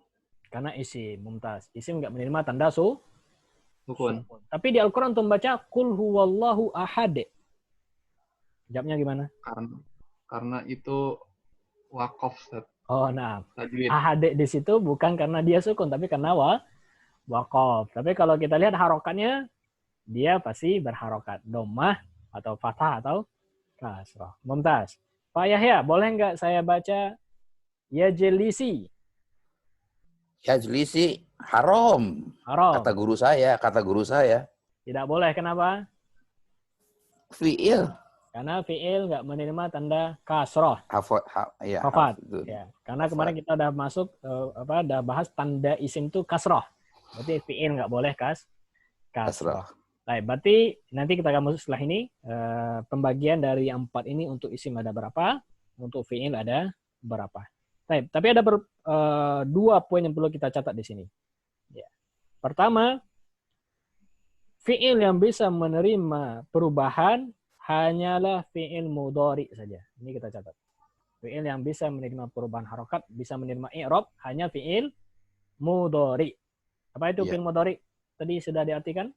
S1: Karena isim, mumtaz. Isim nggak menerima tanda
S3: sukun.
S1: Tapi di Al-Quran untuk membaca Qul huwallahu ahad. Jawabnya gimana?
S3: Karena itu wakaf, Ustaz.
S1: Oh, nah. Ahad di situ bukan karena dia sukun, tapi karena wakaf. Tapi kalau kita lihat harokatnya, dia pasti berharokat. Domah atau fathah atau kasrah. Mumtaz. Pak Yahya, boleh nggak saya baca Yajlisi?
S2: Yajlisi haram. Kata guru saya.
S1: Tidak boleh, kenapa?
S2: Fi'il.
S1: Karena fi'il nggak menerima tanda kasroh.
S2: Hafat.
S1: Ya. Karena kemarin kita udah masuk udah bahas tanda isim itu kasroh. Berarti fi'il nggak boleh kasroh. Baik, berarti nanti kita akan masuk setelah ini pembagian dari 4 ini untuk isim ada berapa, untuk fi'il ada berapa. Baik, tapi ada 2 poin yang perlu kita catat di sini. Ya. Pertama, fi'il yang bisa menerima perubahan hanyalah fi'il mudhari saja. Ini kita catat. Fi'il yang bisa menerima perubahan harokat, bisa menerima i'rab, hanya fi'il mudhari. Apa itu fi'il mudhari? Tadi sudah diartikan?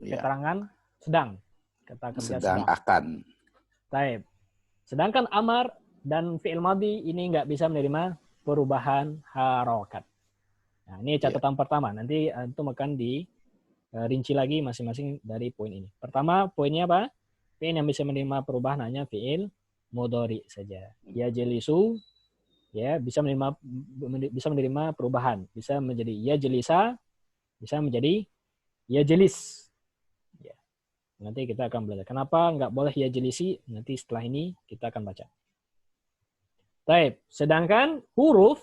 S1: Keterangan sedang. Kata kerja sedang.
S2: Akan.
S1: Baik. Sedangkan amar dan fi'il madhi ini nggak bisa menerima perubahan harokat. Nah, ini catatan pertama. Nanti antum akan dirinci lagi masing-masing dari poin ini. Pertama, poinnya apa? Fi'il yang bisa menerima perubahan hanya fi'il mudhari saja. Ya jelisu, ya bisa menerima perubahan. Bisa menjadi ya jelisa, bisa menjadi ya jelis. Ya. Nanti kita akan belajar. Kenapa nggak boleh ya jelisi? Nanti setelah ini kita akan baca. Baik, sedangkan huruf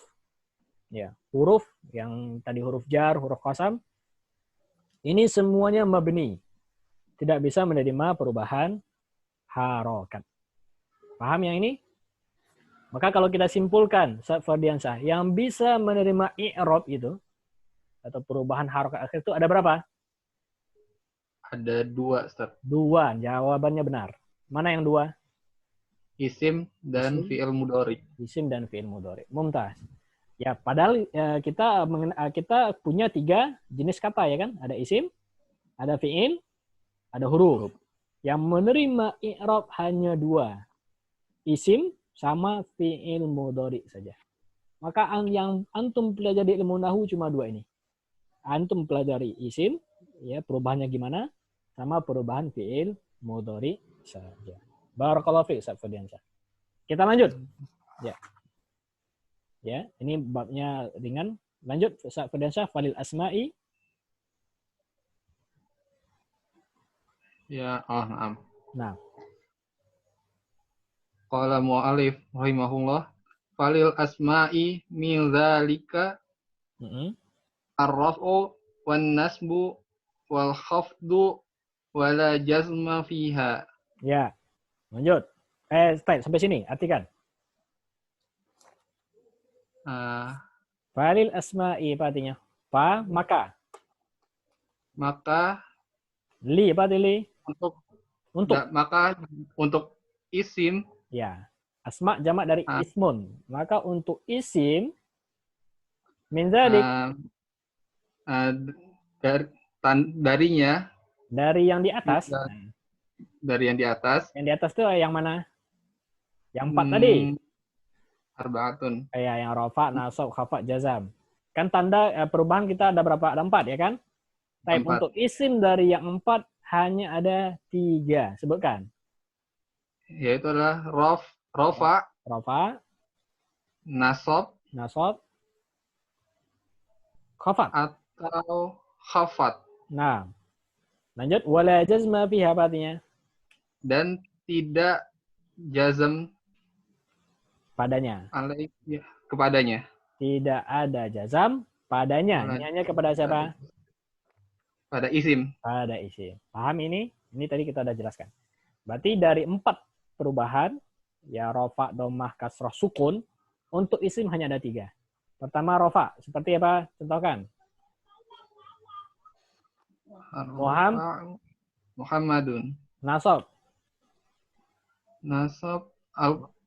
S1: yang tadi huruf jar, huruf qasam, ini semuanya mabni. Tidak bisa menerima perubahan harokat. Paham yang ini? Maka kalau kita simpulkan, Ustaz Fardiansyah, yang bisa menerima i'rab itu, atau perubahan harokat akhir itu ada berapa?
S3: Ada 2, Ustaz.
S1: 2, jawabannya benar. Mana yang dua?
S3: Isim dan fi'il mudhari.
S1: Isim dan fi'il mudhari. Mumtaz. Ya, padahal kita punya 3 jenis kata ya kan? Ada isim, ada fi'il, ada huruf. Yang menerima i'rab hanya 2. Isim sama fi'il mudhari saja. Maka yang antum pelajari ilmu nahwu cuma 2 ini. Antum pelajari isim, ya perubahannya gimana, sama perubahan fi'il mudhari saja. Barakallahu fiik, Ustaz Firdiansyah. Kita lanjut. Ya. Ya, ini babnya ringan. Lanjut, Ustaz Firdiansyah, falil asma'i.
S3: Ya, na'am.
S1: Nah,
S3: Qala mu'alif rahimahullah, falil asma'i min dzalika ar-raf'u wan nasbu wal khafdu wala jazma fiha.
S1: Ya, lanjut. Sampai sini, artikan. Falil asma'i, apa artinya? Fa, maka.
S3: Maka.
S1: Li, apa arti li? Untuk.
S3: Maka untuk isim.
S1: Ya, asma jamak dari ismun. Maka untuk isim, min dzalik.
S3: Darinya.
S1: Dari yang di atas.
S3: Dari yang di atas.
S1: Yang di atas itu yang mana? Yang 4 tadi.
S3: Arba'atun.
S1: Ya, yang rafa, nasab, khafat, jazam. Kan tanda perubahan kita ada berapa? Ada 4 ya kan? Tapi untuk isim dari yang 4 hanya ada 3. Sebutkan.
S3: Yaitu adalah rofa, nasab,
S1: khafat.
S3: Atau khafat.
S1: Nah, lanjut. Wala jazma fiha, apa artinya? Dan
S3: tidak jazm
S1: padanya.
S3: Kepadanya.
S1: Tidak ada jazam padanya. Ini hanya kepada siapa?
S3: Pada isim.
S1: Pada isim. Paham ini? Ini tadi kita sudah jelaskan. Berarti dari 4 perubahan, ya rofa, domah, kasroh, sukun, untuk isim hanya ada 3. Pertama rofa, seperti apa? Contohkan.
S3: Muhammadun.
S1: Nasab.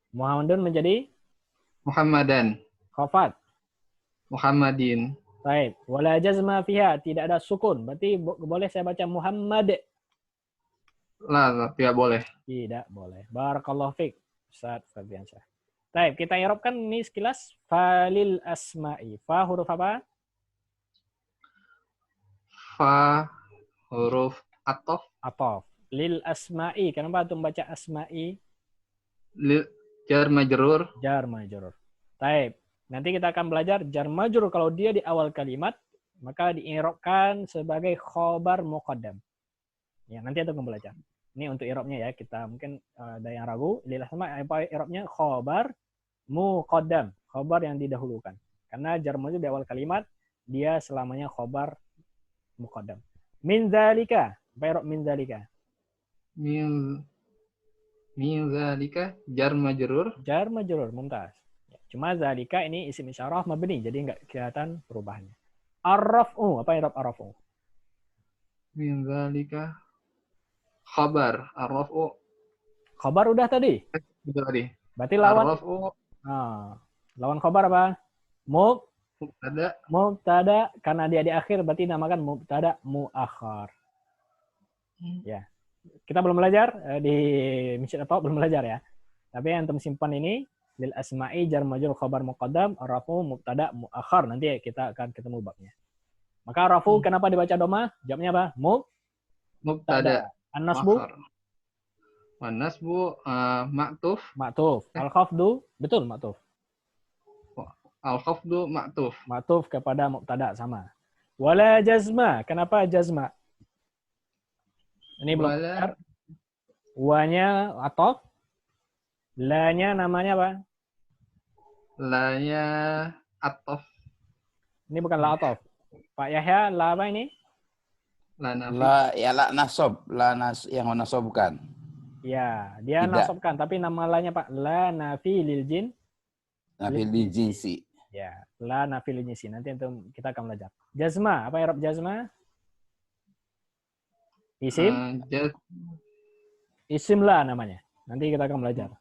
S1: Muhammadun menjadi
S3: Muhammadan.
S1: Khafat.
S3: Muhammadin.
S1: Baik. Wala jazma fiha, tidak ada sukun. Berarti boleh saya baca Muhammad?
S3: Tidak boleh.
S1: Tidak boleh. Barakallahu fiik, Ustaz Firdiansyah. Baik, kita i'rabkan ini sekilas. Falil asma'i. Fa huruf apa?
S3: Fa huruf atof.
S1: Atof. Lil asma'i. Kenapa antum baca asma'i?
S3: Jar majrur.
S1: Jar majrur. Baik. Nanti kita akan belajar jar majrur kalau dia di awal kalimat, maka di'irabkan sebagai khobar muqaddam. Ya, nanti antum akan belajar. Ini untuk i'rabnya ya. Kita mungkin ada yang ragu. Lil asma' apa i'rabnya? Khobar muqaddam. Khobar yang didahulukan. Karena jar majrur di awal kalimat, dia selamanya khobar muqaddam. Min dzalika. Apa i'rab min dzalika?
S3: Min dzalika jar majrur.
S1: Jar majrur, mumtaz. Cuma dzalika ini isim isyarah mabni, jadi enggak kelihatan perubahannya. Ar-raf'u, apa i'rab ar-raf'u?
S3: Min dzalika khabar. Ar-raf'u.
S1: Khabar udah tadi.
S3: Udah tadi.
S1: Berarti lawan
S3: Ar-raf'u.
S1: Lawan khabar apa?
S3: Mubtada.
S1: Mubtada, karena dia di akhir berarti namakan mubtada muakhar. Ya. Kita belum belajar di Masjid atau belum belajar ya. Tapi yang antum simpan ini lil asma'i jar majrur khabar muqaddam, ar-rafu mubtada muakhar. Nanti kita akan ketemu babnya. Maka rafu kenapa dibaca dhamma? Jawabnya apa? Mubtada. An-nasbu?
S3: An-nasbu ma'tuf.
S1: Ma'tuf. Al-khafdu? Betul, ma'tuf.
S3: Al-khafdu ma'tuf.
S1: Ma'tuf kepada mubtada sama. Wala jazma. Kenapa jazma? Ini belum benar. Wa-nya atof. La-nya namanya apa?
S3: La-nya atof.
S1: Ini bukan la atof. Pak Yahya, la apa ini?
S2: La nasab. Yang menasobkan.
S1: Ya, dia nasobkan. Tapi nama la-nya Pak. La nafi lil jin.
S2: Nafi lil jinsi.
S1: Ya, la nafi lil jinsi. Nanti kita akan belajar. Jazma. Apa i'rab jazma? Isim? isim la namanya. Nanti kita akan belajar.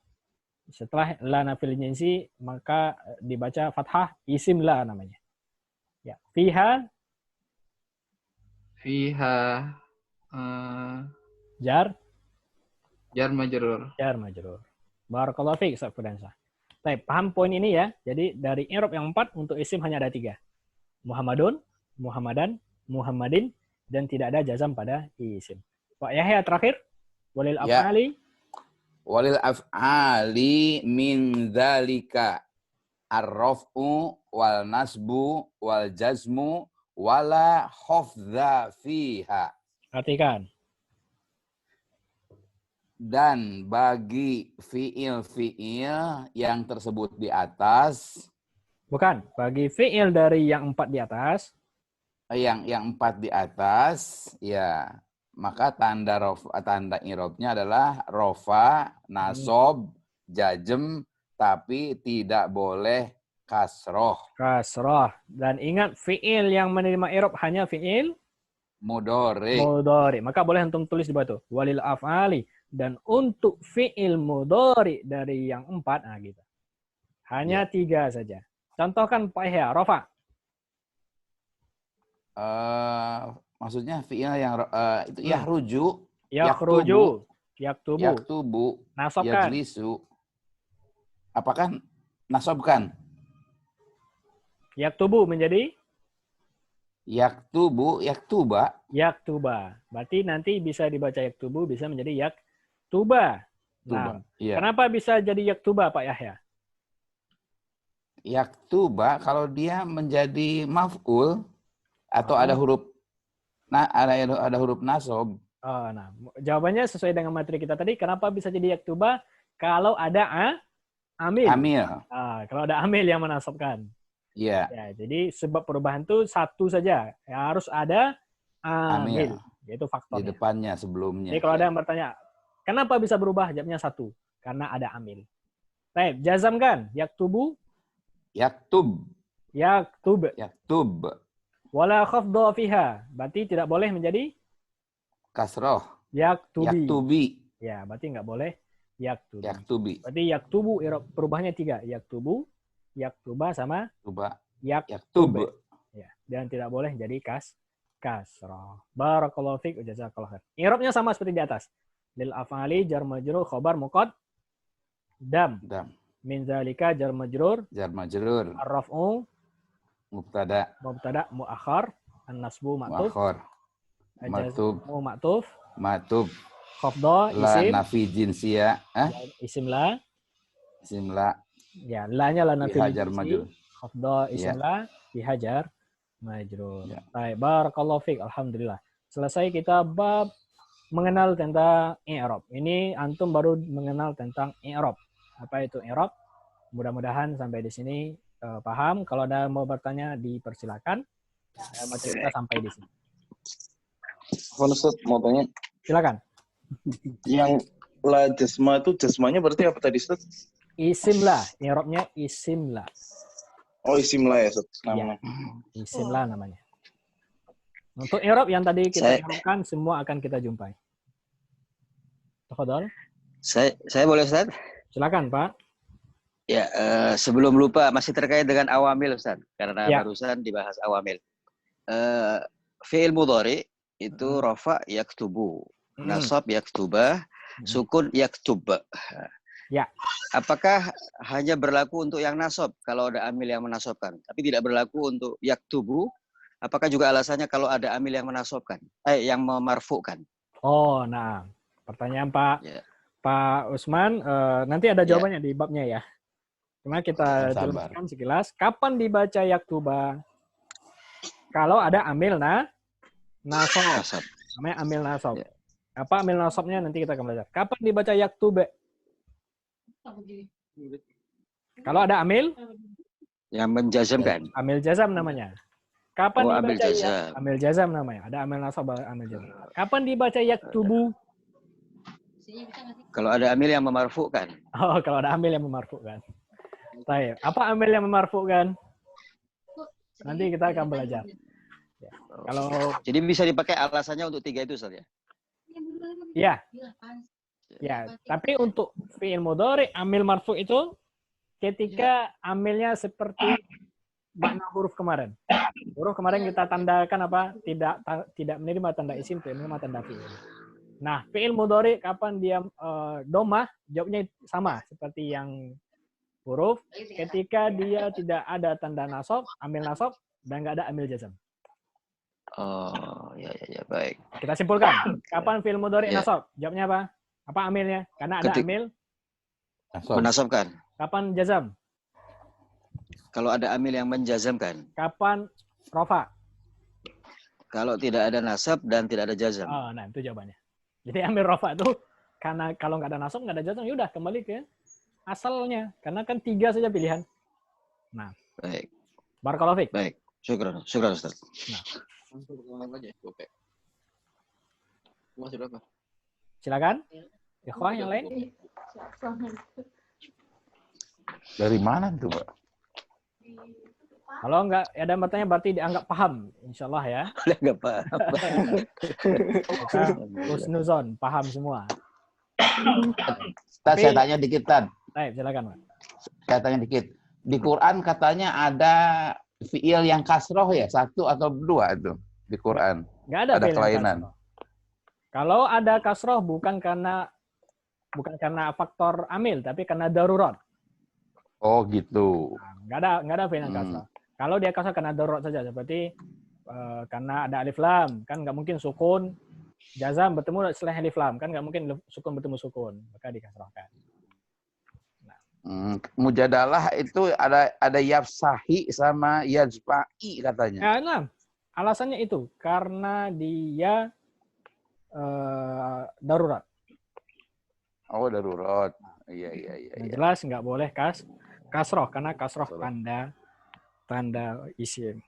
S1: Setelah la nafil jinsi, maka dibaca fathah, isim la namanya. Ya, fiha jar
S3: majrur.
S1: Barakallahu fiik, Ustaz Fudansa. Baik, paham poin ini ya. Jadi dari i'rab yang 4 untuk isim hanya ada 3. Muhammadun, Muhammadan, Muhammadin, dan tidak ada jazam pada isim. Pak Yahya terakhir. Walil af'ali.
S2: Walil af'ali min dzalika ar-raf'u wal nasbu wal jazmu wala khafdha fiha.
S1: Perhatikan.
S2: Dan bagi fiil-fiil yang tersebut di atas,
S1: bukan, bagi fiil dari yang 4 di atas,
S2: yang 4 di atas, ya, maka tanda i'rabnya adalah rofa, nasob, jazm, tapi tidak boleh kasroh.
S1: Kasroh. Dan ingat fiil yang menerima i'rab hanya fiil
S2: mudhari.
S1: Maka boleh antum tulis di bawah itu. Walil af'ali. Dan untuk fi'il mudhari dari yang 4, nah gitu. Hanya 3 saja. Contohkan Pak Yahya, rofa.
S2: Maksudnya fi'il yang itu yahruju, yaktubu,
S1: nasobkan.
S2: yajlisu. Apakah nasobkan?
S1: Yaktubu menjadi?
S2: Yaktubu, yaktuba.
S1: Berarti nanti bisa dibaca yaktubu, bisa menjadi yaktuba. Nah,
S2: iya.
S1: Kenapa bisa jadi yaktuba, Pak Yahya?
S2: Yaktuba kalau dia menjadi maf'ul atau ada huruf ada huruf nasob.
S1: Nah, jawabannya sesuai dengan materi kita tadi. Kenapa bisa jadi yaktuba? Kalau ada amil. Kalau ada amil yang menasobkan.
S2: Iya.
S1: Ya, jadi sebab perubahan itu satu saja. Ya, harus ada amil. Yaitu faktornya.
S2: Di depannya sebelumnya.
S1: Jadi kalau ada yang bertanya, kenapa bisa berubah? Jawabnya satu. Karena ada amil. Baik, jazam kan? Yaktubu.
S2: Yaktub.
S1: Wala khafdha fiha. Berarti tidak boleh menjadi
S2: kasroh.
S1: Yaktubi. Ya, berarti nggak boleh yaktubi. Berarti yaktubu perubahannya 3. Yaktubu, yaktuba sama yaktub. Ya, dan tidak boleh jadi kasroh. Barakallahu fiik wa jazakallahu khair. I'rabnya sama seperti di atas. Lil af'ali jar majrur khabar muqaddam. Min zalika jar majrur. Ar-raf'u mubtada muakhar. An-nasbu ma'tuf. Ma'tuf. Khafdha isim.
S2: La nafi jinsiyah.
S1: Isim la. Ya, la-nya la nafi jinsi. Khafdha isim la. Bihajar majrur. Baik, barakallahu fiik. Alhamdulillah. Selesai kita bab mengenal tentang i'rab. Ini antum baru mengenal tentang i'rab. Apa itu i'rab? Mudah-mudahan sampai di sini paham. Kalau ada mau bertanya dipersilakan. Materi kita sampai di sini.
S4: Ustaz, mau tanya.
S1: Silakan.
S4: Yang la jasma itu jasmanya berarti apa tadi, Ustaz?
S1: Isim la. I'rabnya isim la.
S4: Oh, isim la ya, Ustaz. Namanya.
S1: Ya, isim la namanya. Untuk i'rab yang tadi kita i'rabkan semua akan kita jumpai. Tafadhol.
S5: Saya boleh, Ustaz?
S1: Silakan, Pak.
S5: Ya, sebelum lupa masih terkait dengan awamil, Ustaz, karena barusan dibahas awamil. Fi'il mudhari itu rafa yaktubu, nasab yaktuba, sukun yaktub.
S1: Ya.
S5: Apakah hanya berlaku untuk yang nasab kalau ada amil yang menasobkan, tapi tidak berlaku untuk yaktubu? Apakah juga alasannya kalau ada amil yang menasobkan, yang memarfukan?
S1: Oh, nah, pertanyaan Pak Usman, nanti ada jawabannya di babnya ya. Cuma kita jelaskan sekilas. Kapan dibaca yaktuba? Kalau ada amil nasab. Namanya amil nasab. Apa amil nasabnya nanti kita akan belajar. Kapan dibaca yaktube? Kalau ada amil?
S5: Yang menjazamkan.
S1: Amil jazam namanya. Kapan dibaca
S5: amil jazam?
S1: Amil jazam namanya. Ada amil nasab, amil jazam. Kapan dibaca yaktubu?
S5: Kalau ada amil yang memarfukan.
S1: Oh, kalau ada amil yang memarfukan. Baik. Apa amil yang memarfukan? Nanti kita akan belajar. Ya. Kalau
S5: jadi bisa dipakai alasannya untuk 3 itu, Ustaz ya?
S1: Iya. Ya, tapi untuk fi'il mudhari amil marfu itu ketika amilnya seperti makna huruf kemarin. Huruf kemarin kita tandakan apa? Tidak menerima tanda isim, tidak menerima tanda fi'il. Nah, fi'il mudhari kapan dia domah, jawabnya sama seperti yang huruf ketika dia tidak ada tanda nasab, amil nasab dan nggak ada amil jazam.
S5: Oh, ya baik.
S1: Kita simpulkan, kapan fi'il mudhari nasab? Jawabnya apa? Apa amilnya? Karena ada amil
S5: menasabkan.
S1: Kapan jazam?
S5: Kalau ada amil yang menjazamkan.
S1: Kapan rafa?
S5: Kalau tidak ada nasab dan tidak ada jazam.
S1: Oh, nah itu jawabannya. Jadi amil rafa itu karena kalau nggak ada nasab, nggak ada jazam, ya udah kembali ke asalnya. Karena kan 3 saja pilihan. Nah.
S5: Baik.
S1: Barakallahu fiik.
S5: Baik. Syukran Ustaz.
S1: Nah. Silakan. Ikhwah yang lain.
S2: Dari mana itu, Pak?
S1: Kalau nggak ada yang bertanya berarti dianggap paham, insyaallah ya.
S5: Nggak paham.
S1: Kita husnuzon, paham semua.
S2: Saya tanya dikit, Tan.
S1: Baik, silakan, Pak.
S2: Saya tanya dikit. Di Quran katanya ada fiil yang kasroh ya, 1 atau 2 itu di Quran.
S1: Nggak ada kelainan. Kalau ada kasroh bukan karena faktor amil, tapi karena darurat.
S2: Oh gitu.
S1: Nah, nggak ada fiil yang kasroh. Kalau dia kasroh karena darurat saja, seperti karena ada alif lam, kan nggak mungkin sukun jazam bertemu setelah alif lam, kan nggak mungkin sukun bertemu sukun, maka dikasrohkan.
S2: Mujadalah itu ada yafsahi sama yajfa'i katanya.
S1: Ya, nah, alasannya itu karena dia darurat.
S2: Oh, darurat. Iya.
S1: Jelas nggak boleh kasroh karena kasroh tanda isim.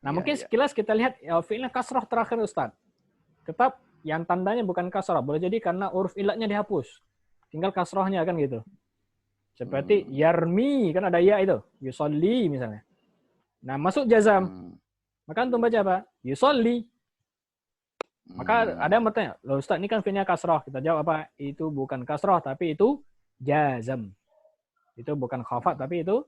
S1: Nah, mungkin sekilas kita lihat fiilnya kasroh terakhir, Ustaz. Tetap yang tandanya bukan kasroh, boleh jadi karena huruf ilatnya dihapus. Tinggal kasrohnya kan gitu. Seperti yarmi, kan ada ya itu. Yusolli misalnya. Nah, masuk jazam. Maka antum baca apa? Yusolli. Maka ada yang bertanya, loh Ustaz, ini kan fiilnya kasroh. Kita jawab apa? Itu bukan kasroh, tapi itu jazam. Itu bukan khafat, tapi itu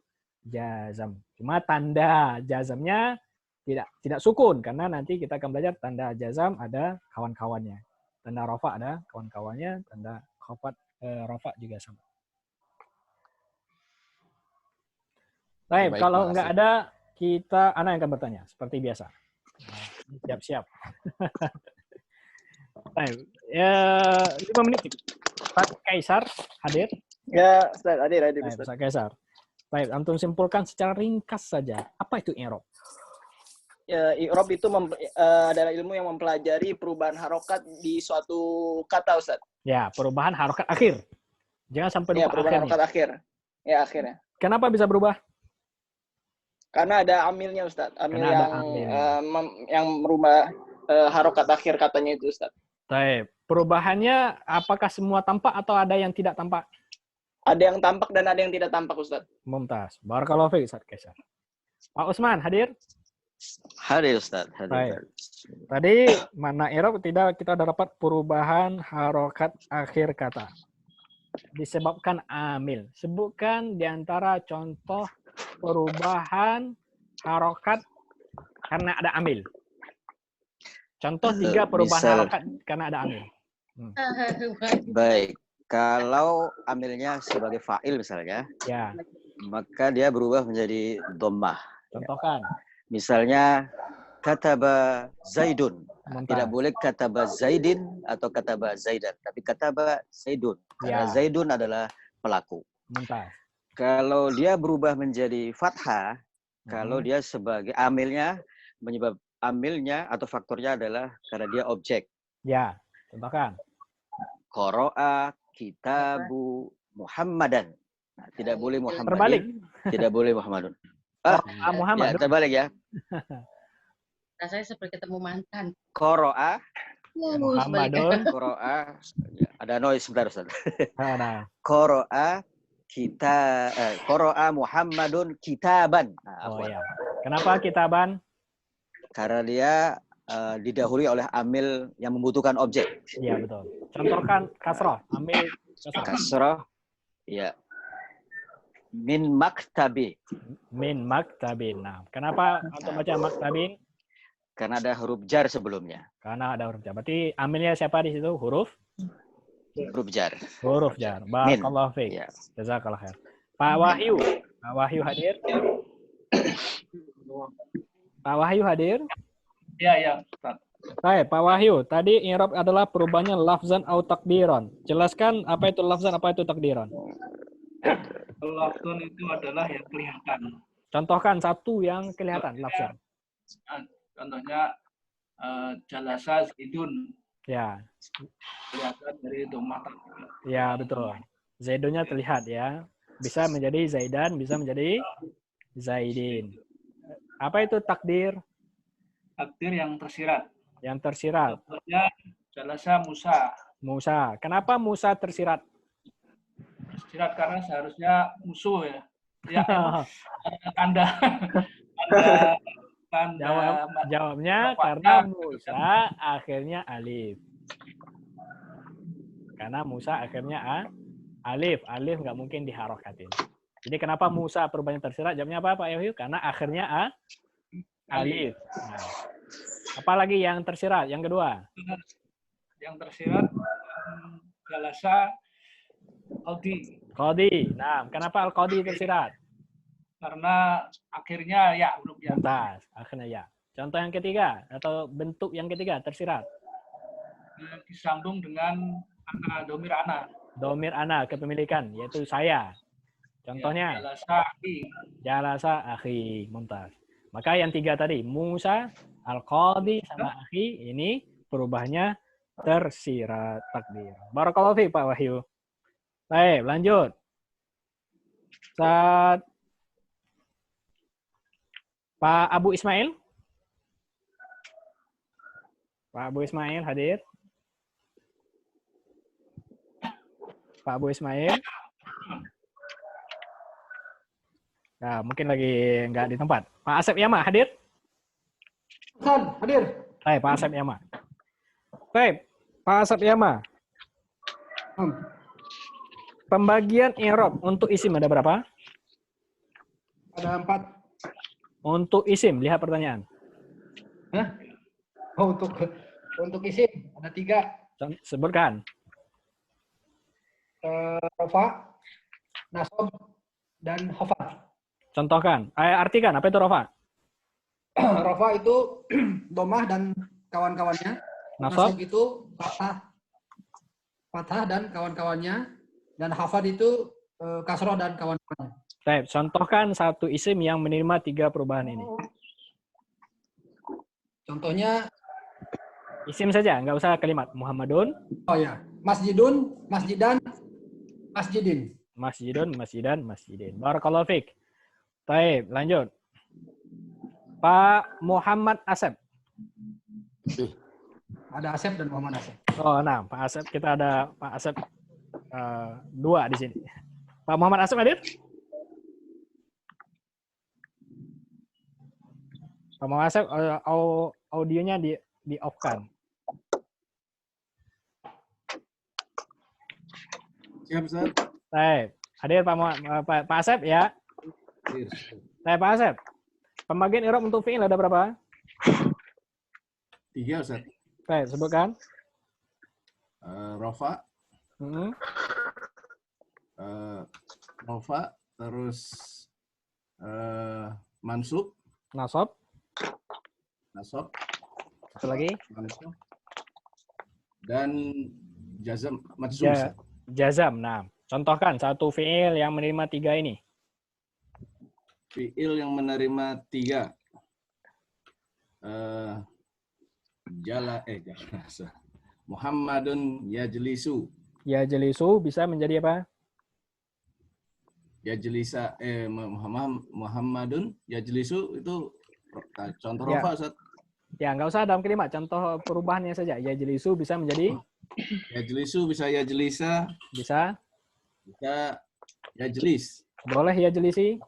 S1: jazam. Cuma tanda jazamnya tidak sukun, karena nanti kita akan belajar tanda jazam ada kawan-kawannya. Tanda rafa ada kawan-kawannya, tanda khafat rafa juga sama. Baik, kalau nggak ada, Ana yang akan bertanya, seperti biasa. Siap-siap. Baik, 5 menit. Pak Kaisar hadir?
S7: Ya, Ustaz, hadir.
S1: Baik, Ustaz Kaisar. Baik, antum simpulkan secara ringkas saja. Apa itu i'rab?
S7: Ya, i'rab itu adalah ilmu yang mempelajari perubahan harokat di suatu kata, Ustaz.
S1: Ya, perubahan harokat akhir. Jangan sampai lupa
S7: perubahan harokat akhir. Ya, akhirnya.
S1: Kenapa bisa berubah?
S7: Karena ada amilnya, Ustaz. Amil yang merubah harokat akhir katanya itu, Ustaz.
S1: Baik. Perubahannya apakah semua tampak atau ada yang tidak tampak?
S7: Ada yang tampak dan ada yang tidak tampak, Ustaz.
S1: Mumtaz. Barakallahu fiik, Ustaz Kaisar. Pak Usman, hadir?
S5: Hadir, Ustaz. Hadir.
S1: Baik. Tadi makna i'rab tidak kita dapat perubahan harokat akhir kata. Disebabkan amil. Sebutkan di antara contoh perubahan harokat karena ada amil. Contoh 3 perubahan harokat karena ada amil.
S5: Baik. Kalau amilnya sebagai fa'il misalnya,
S1: ya,
S5: maka dia berubah menjadi dhammah.
S1: Contohkan.
S5: Misalnya kataba Zaidun. Tidak boleh kataba Zaidin atau kataba Zaidan, tapi kataba Zaidun. Karena Zaidun adalah pelaku.
S1: Mantap.
S5: Kalau dia berubah menjadi fathah, kalau dia sebagai amilnya, menyebab amilnya atau faktornya adalah karena dia objek.
S1: Ya, contohkan.
S5: Qara'a kitabu Muhammadan. Nah, tidak boleh Muhammadin.
S1: Terbalik.
S5: Tidak boleh Muhammadun.
S1: Muhammad.
S5: Ya, terbalik ya.
S8: Rasanya seperti ketemu mantan.
S5: Qara'a
S1: Muhammadun.
S5: Qara'a. Ada noise sebentar, Ustaz.
S1: Nah.
S5: Qara'a Qara'a Muhammadun kitaban. Nah,
S1: ya. Kenapa kitaban?
S5: Karena dia didahului oleh amil yang membutuhkan objek.
S1: Iya, betul. Contohkan kasroh, amil kasroh.
S5: Kasroh, ya. Min maktabi.
S1: Min maktabin. Nah, kenapa untuk baca maktabin?
S5: Karena ada huruf jar sebelumnya.
S1: Karena ada huruf jar. Berarti amilnya siapa di situ? Huruf
S5: jar.
S1: Huruf jar. Barakallahu fiik.
S5: Ya.
S1: Jazakallah khair. Pak Wahyu. Pak Wahyu hadir? Pak Wahyu hadir?
S9: Ya.
S1: Baik, Pak Wahyu. Tadi i'rab adalah perubahannya lafzan atau takdiron. Jelaskan apa itu lafzan, apa itu takdiron.
S9: Lafzan itu adalah yang kelihatan.
S1: Contohkan satu yang kelihatan lafzan.
S9: Contohnya jalasa Zaidun.
S1: Ya.
S9: Kelihatan dari domah.
S1: Ya, betul. Zaidunnya terlihat ya. Bisa menjadi Zaidan, bisa menjadi Zaidin. Apa itu takdir?
S9: Takdir yang tersirat.
S1: Yang tersirat.
S9: Contohnya jalasa Musa.
S1: Musa. Kenapa Musa tersirat?
S9: Tersirat karena seharusnya musuh ya. Ya, Anda
S1: Jawabnya karena Musa akhirnya alif. Karena Musa akhirnya alif. Alif nggak mungkin diharokatin. Jadi kenapa Musa perubahannya tersirat? Jawabnya apa Pak Yahyu? Karena akhirnya alif. Nah, apalagi yang tersirat? Yang kedua?
S9: Yang tersirat jalasa Qadi.
S1: Qadi. Nah, kenapa Al-Qadi tersirat?
S9: Karena akhirnya ya huruf ya.
S1: Mumtaz. Akhirnya ya. Contoh yang ketiga atau bentuk yang ketiga tersirat.
S9: Disambung dengan domir ana.
S1: Domir ana kepemilikan yaitu saya. Contohnya jalasa akhi. Mumtaz. Maka yang tiga tadi Musa, Al-Qadi sama akhi ini perubahannya tersirat takdir. Barakallahu fiik Pak Wahyu. Baik, lanjut. Pak Abu Ismail. Pak Abu Ismail hadir. Pak Abu Ismail. Nah, mungkin lagi nggak di tempat. Pak Asep Yama hadir?
S10: Hadir.
S1: Baik, Pak Asep Yama. Baik, Pak Asep Yama. Pembagian i'rab untuk isim ada berapa?
S10: Ada 4.
S1: Untuk isim, lihat pertanyaan.
S10: Hah? Oh, untuk isim ada 3.
S1: Sebutkan.
S10: Rafa, nasab, dan khafad.
S1: Contohkan. Artikan, apa itu rafa?
S10: Rafa itu domah dan kawan-kawannya.
S1: Nasab
S10: itu fathah dan kawan-kawannya. Dan khafad itu kasroh dan kawan-kawannya.
S1: Baik, contohkan satu isim yang menerima 3 perubahan ini.
S10: Contohnya
S1: isim saja, nggak usah kalimat. Muhammadun.
S10: Oh ya, masjidun, masjidan, masjidin.
S1: Masjidun, masjidan, masjidin. Barakallahu fiik. Baik, lanjut. Pak Muhammad Asep.
S10: Ada Asep dan Muhammad Asep.
S1: Oh, nah, Pak Asep. Kita ada Pak Asep 2 di sini. Pak Muhammad Asep hadir? Pak Muhammad Asep, audionya di off-kan.
S6: Siap, Ustaz.
S1: Baik. Hadir Pak Asep ya? Baik, Pak Asep. Pembagian i'rab untuk fi'il ada berapa?
S6: 3, Ustaz.
S1: Baik, sebutkan.
S6: Rafa. Rafa, terus mansub.
S1: Nasab. Satu lagi.
S6: Mansub. Dan jazam, majzum.
S1: Jazam. Nah, contohkan satu fi'il yang menerima 3 ini.
S6: Fi'il yang menerima 3. Muhammadun yajlisu.
S1: Yajlisu bisa menjadi apa?
S6: Yajlisa Muhammadun yajlisu itu contoh rafa, Ustaz.
S1: Ya, nggak usah dalam kalimat, contoh perubahannya saja. Yajlisu bisa menjadi
S6: yajlisu, bisa yajlisa,
S1: bisa
S6: yajlis.
S1: Boleh yajlisi?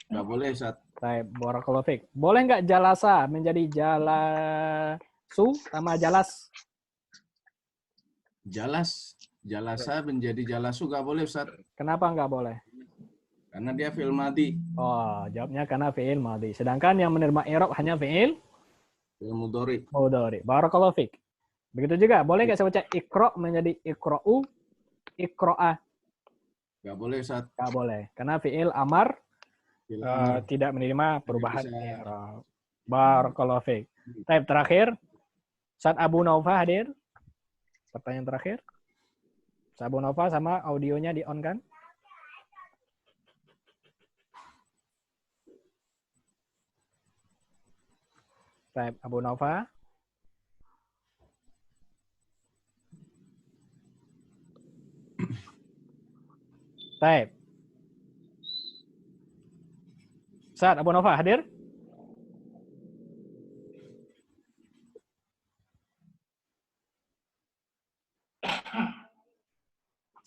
S6: Nggak boleh, Ustaz.
S1: Baik, barakallahu fiik. Boleh nggak jalasa menjadi jalasu sama jalas?
S6: Jalasa menjadi jalasu nggak boleh, Ustaz.
S1: Kenapa nggak boleh?
S6: Karena dia fi'il madhi.
S1: Oh, jawabnya karena fi'il madhi. Sedangkan yang menerima i'rab hanya fi'il
S6: mudhari.
S1: Mudhari. Barakallahu fiik. Begitu juga, boleh nggak saya baca iqra menjadi iqra'u, iqra'a?
S6: Nggak boleh, Ustaz.
S1: Nggak boleh. Karena fi'il amar tidak menerima perubahan i'rab. Barakallahu fiik. Baik, terakhir. Ustaz Abu Naufa hadir. Pertanyaan terakhir. Ustaz Abu Naufa sama audionya di-on kan? Baik, Abu Naufa. Baik. Ustaz Abu Naufa hadir?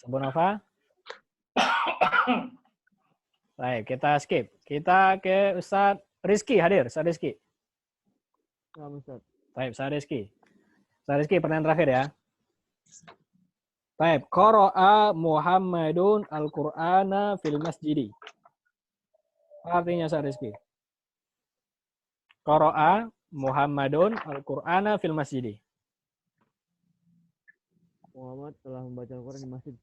S1: Abu Naufa? Baik, kita skip. Kita ke Ustaz Rizky hadir. Ustaz Rizky. Baik, Ustaz Rizky. Ustaz Rizky, pertanyaan terakhir ya. Baik, qara'a Muhammadun al-Qur'ana fil masjidi. Apa artinya Ustaz Rizky? Qara'a Muhammadun al-Qur'ana fil masjidi.
S11: Muhammad telah membaca Al-Quran di masjid.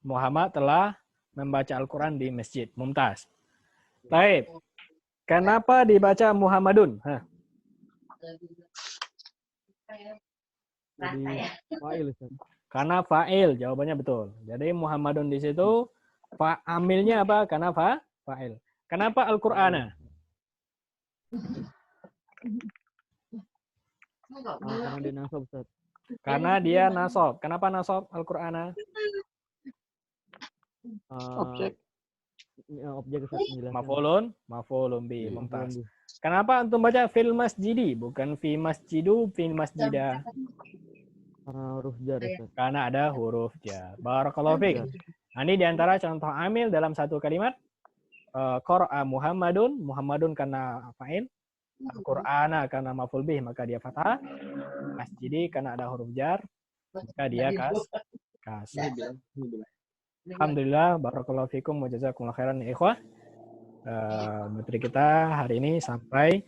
S1: Muhammad telah membaca Al-Quran di masjid. Mumtaz. Baik. Kenapa dibaca Muhammadun? Hah.
S11: Jadi fa'il, Ustaz.
S1: Karena fa'il, jawabannya betul. Jadi Muhammadun di situ amilnya apa? Karena fa'il. Kenapa Al-Qur'ana?
S11: Karena dia nasab, Ustaz.
S1: Karena dia nasab. Kenapa nasab Al-Qur'ana?
S11: Objek Ustaz, menjelaskan.
S1: Maf'ulun bi. Mumtaz. Kenapa antum baca fil masjidi bukan fi masjidu fil masjida?
S11: Karena huruf jar, Ustaz.
S1: Karena ada huruf jar. Barakallahu fiik. Ini diantara contoh amil dalam satu kalimat. Qara'a Muhammadun. Muhammadun karena fa'il. Al-Qur'ana karena maf'ul bih maka dia fathah. Masjidi karena ada huruf jar maka dia kasr. Alhamdulillah, barakallahu fikum wa jazakumullah khairan ya ikhwah. Materi kita hari ini sampai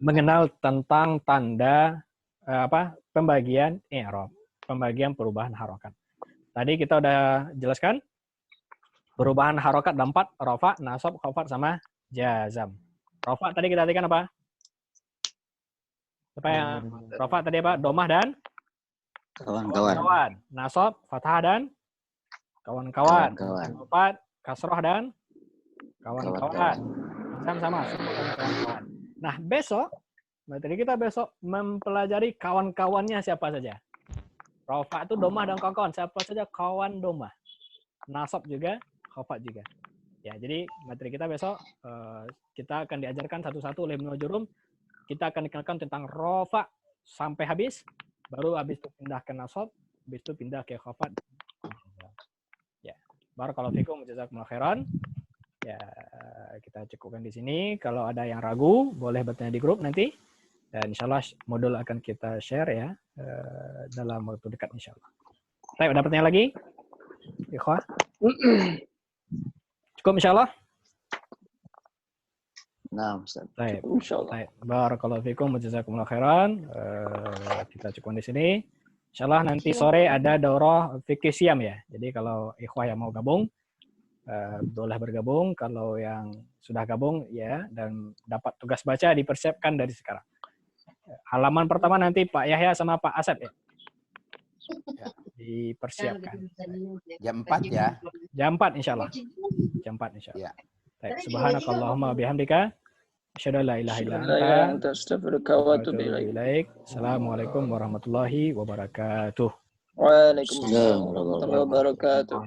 S1: mengenal tentang tanda pembagian i'rab, pembagian perubahan harokat. Tadi kita udah jelaskan perubahan harokat ada 4, rafa, nasab, khafad sama jazam. Rafa tadi kita artikan apa? Apa yang rafa tadi apa? Domah dan kawan-kawan. Nasab, fathah dan kawan-kawan. Khafad, kasroh dan kawan-kawan. Jazam sama kawan-kawan. Nah, besok materi kita besok mempelajari kawan-kawannya siapa saja. Rafa itu domah dan kawan-kawan. Siapa saja kawan domah. Nasab juga, khafad juga. Ya, jadi materi kita besok kita akan diajarkan satu-satu oleh Ibnu Jurum. Kita akan dikenalkan tentang rafa sampai habis, baru habis itu pindah ke nasab, habis itu pindah ke khafad. Ya, barakallahu fikum jazakumullah khairan. Ya, kita cukupkan di sini. Kalau ada yang ragu, boleh bertanya di grup nanti. Dan insyaallah modul akan kita share ya dalam waktu dekat insyaallah. Baik, ada pertanyaan lagi? Ikhwah? Cukup insyaallah?
S5: Nah, Ustaz.
S1: Baik. Baik. Barakallahu fikum wa jazakumullah khairan. Kita cukupkan di sini. Insyaallah nanti sore ada daurah fikih siam ya. Jadi kalau ikhwah yang mau gabung boleh bergabung. Kalau yang sudah gabung ya dan dapat tugas baca dipersiapkan dari sekarang. Halaman pertama nanti Pak Yahya sama Pak Asep ya. Ya, dipersiapkan.
S2: Jam 4 ya.
S1: Jam 4 insyaallah. Jam 4 insyaallah. Ya. Baik, subhanakallahumma bihamdika asyhadu an la ilaha illa anta astaghfiruka wa atubu ilaik. Assalamualaikum warahmatullahi wabarakatuh.
S7: Waalaikumsalam warahmatullahi wabarakatuh.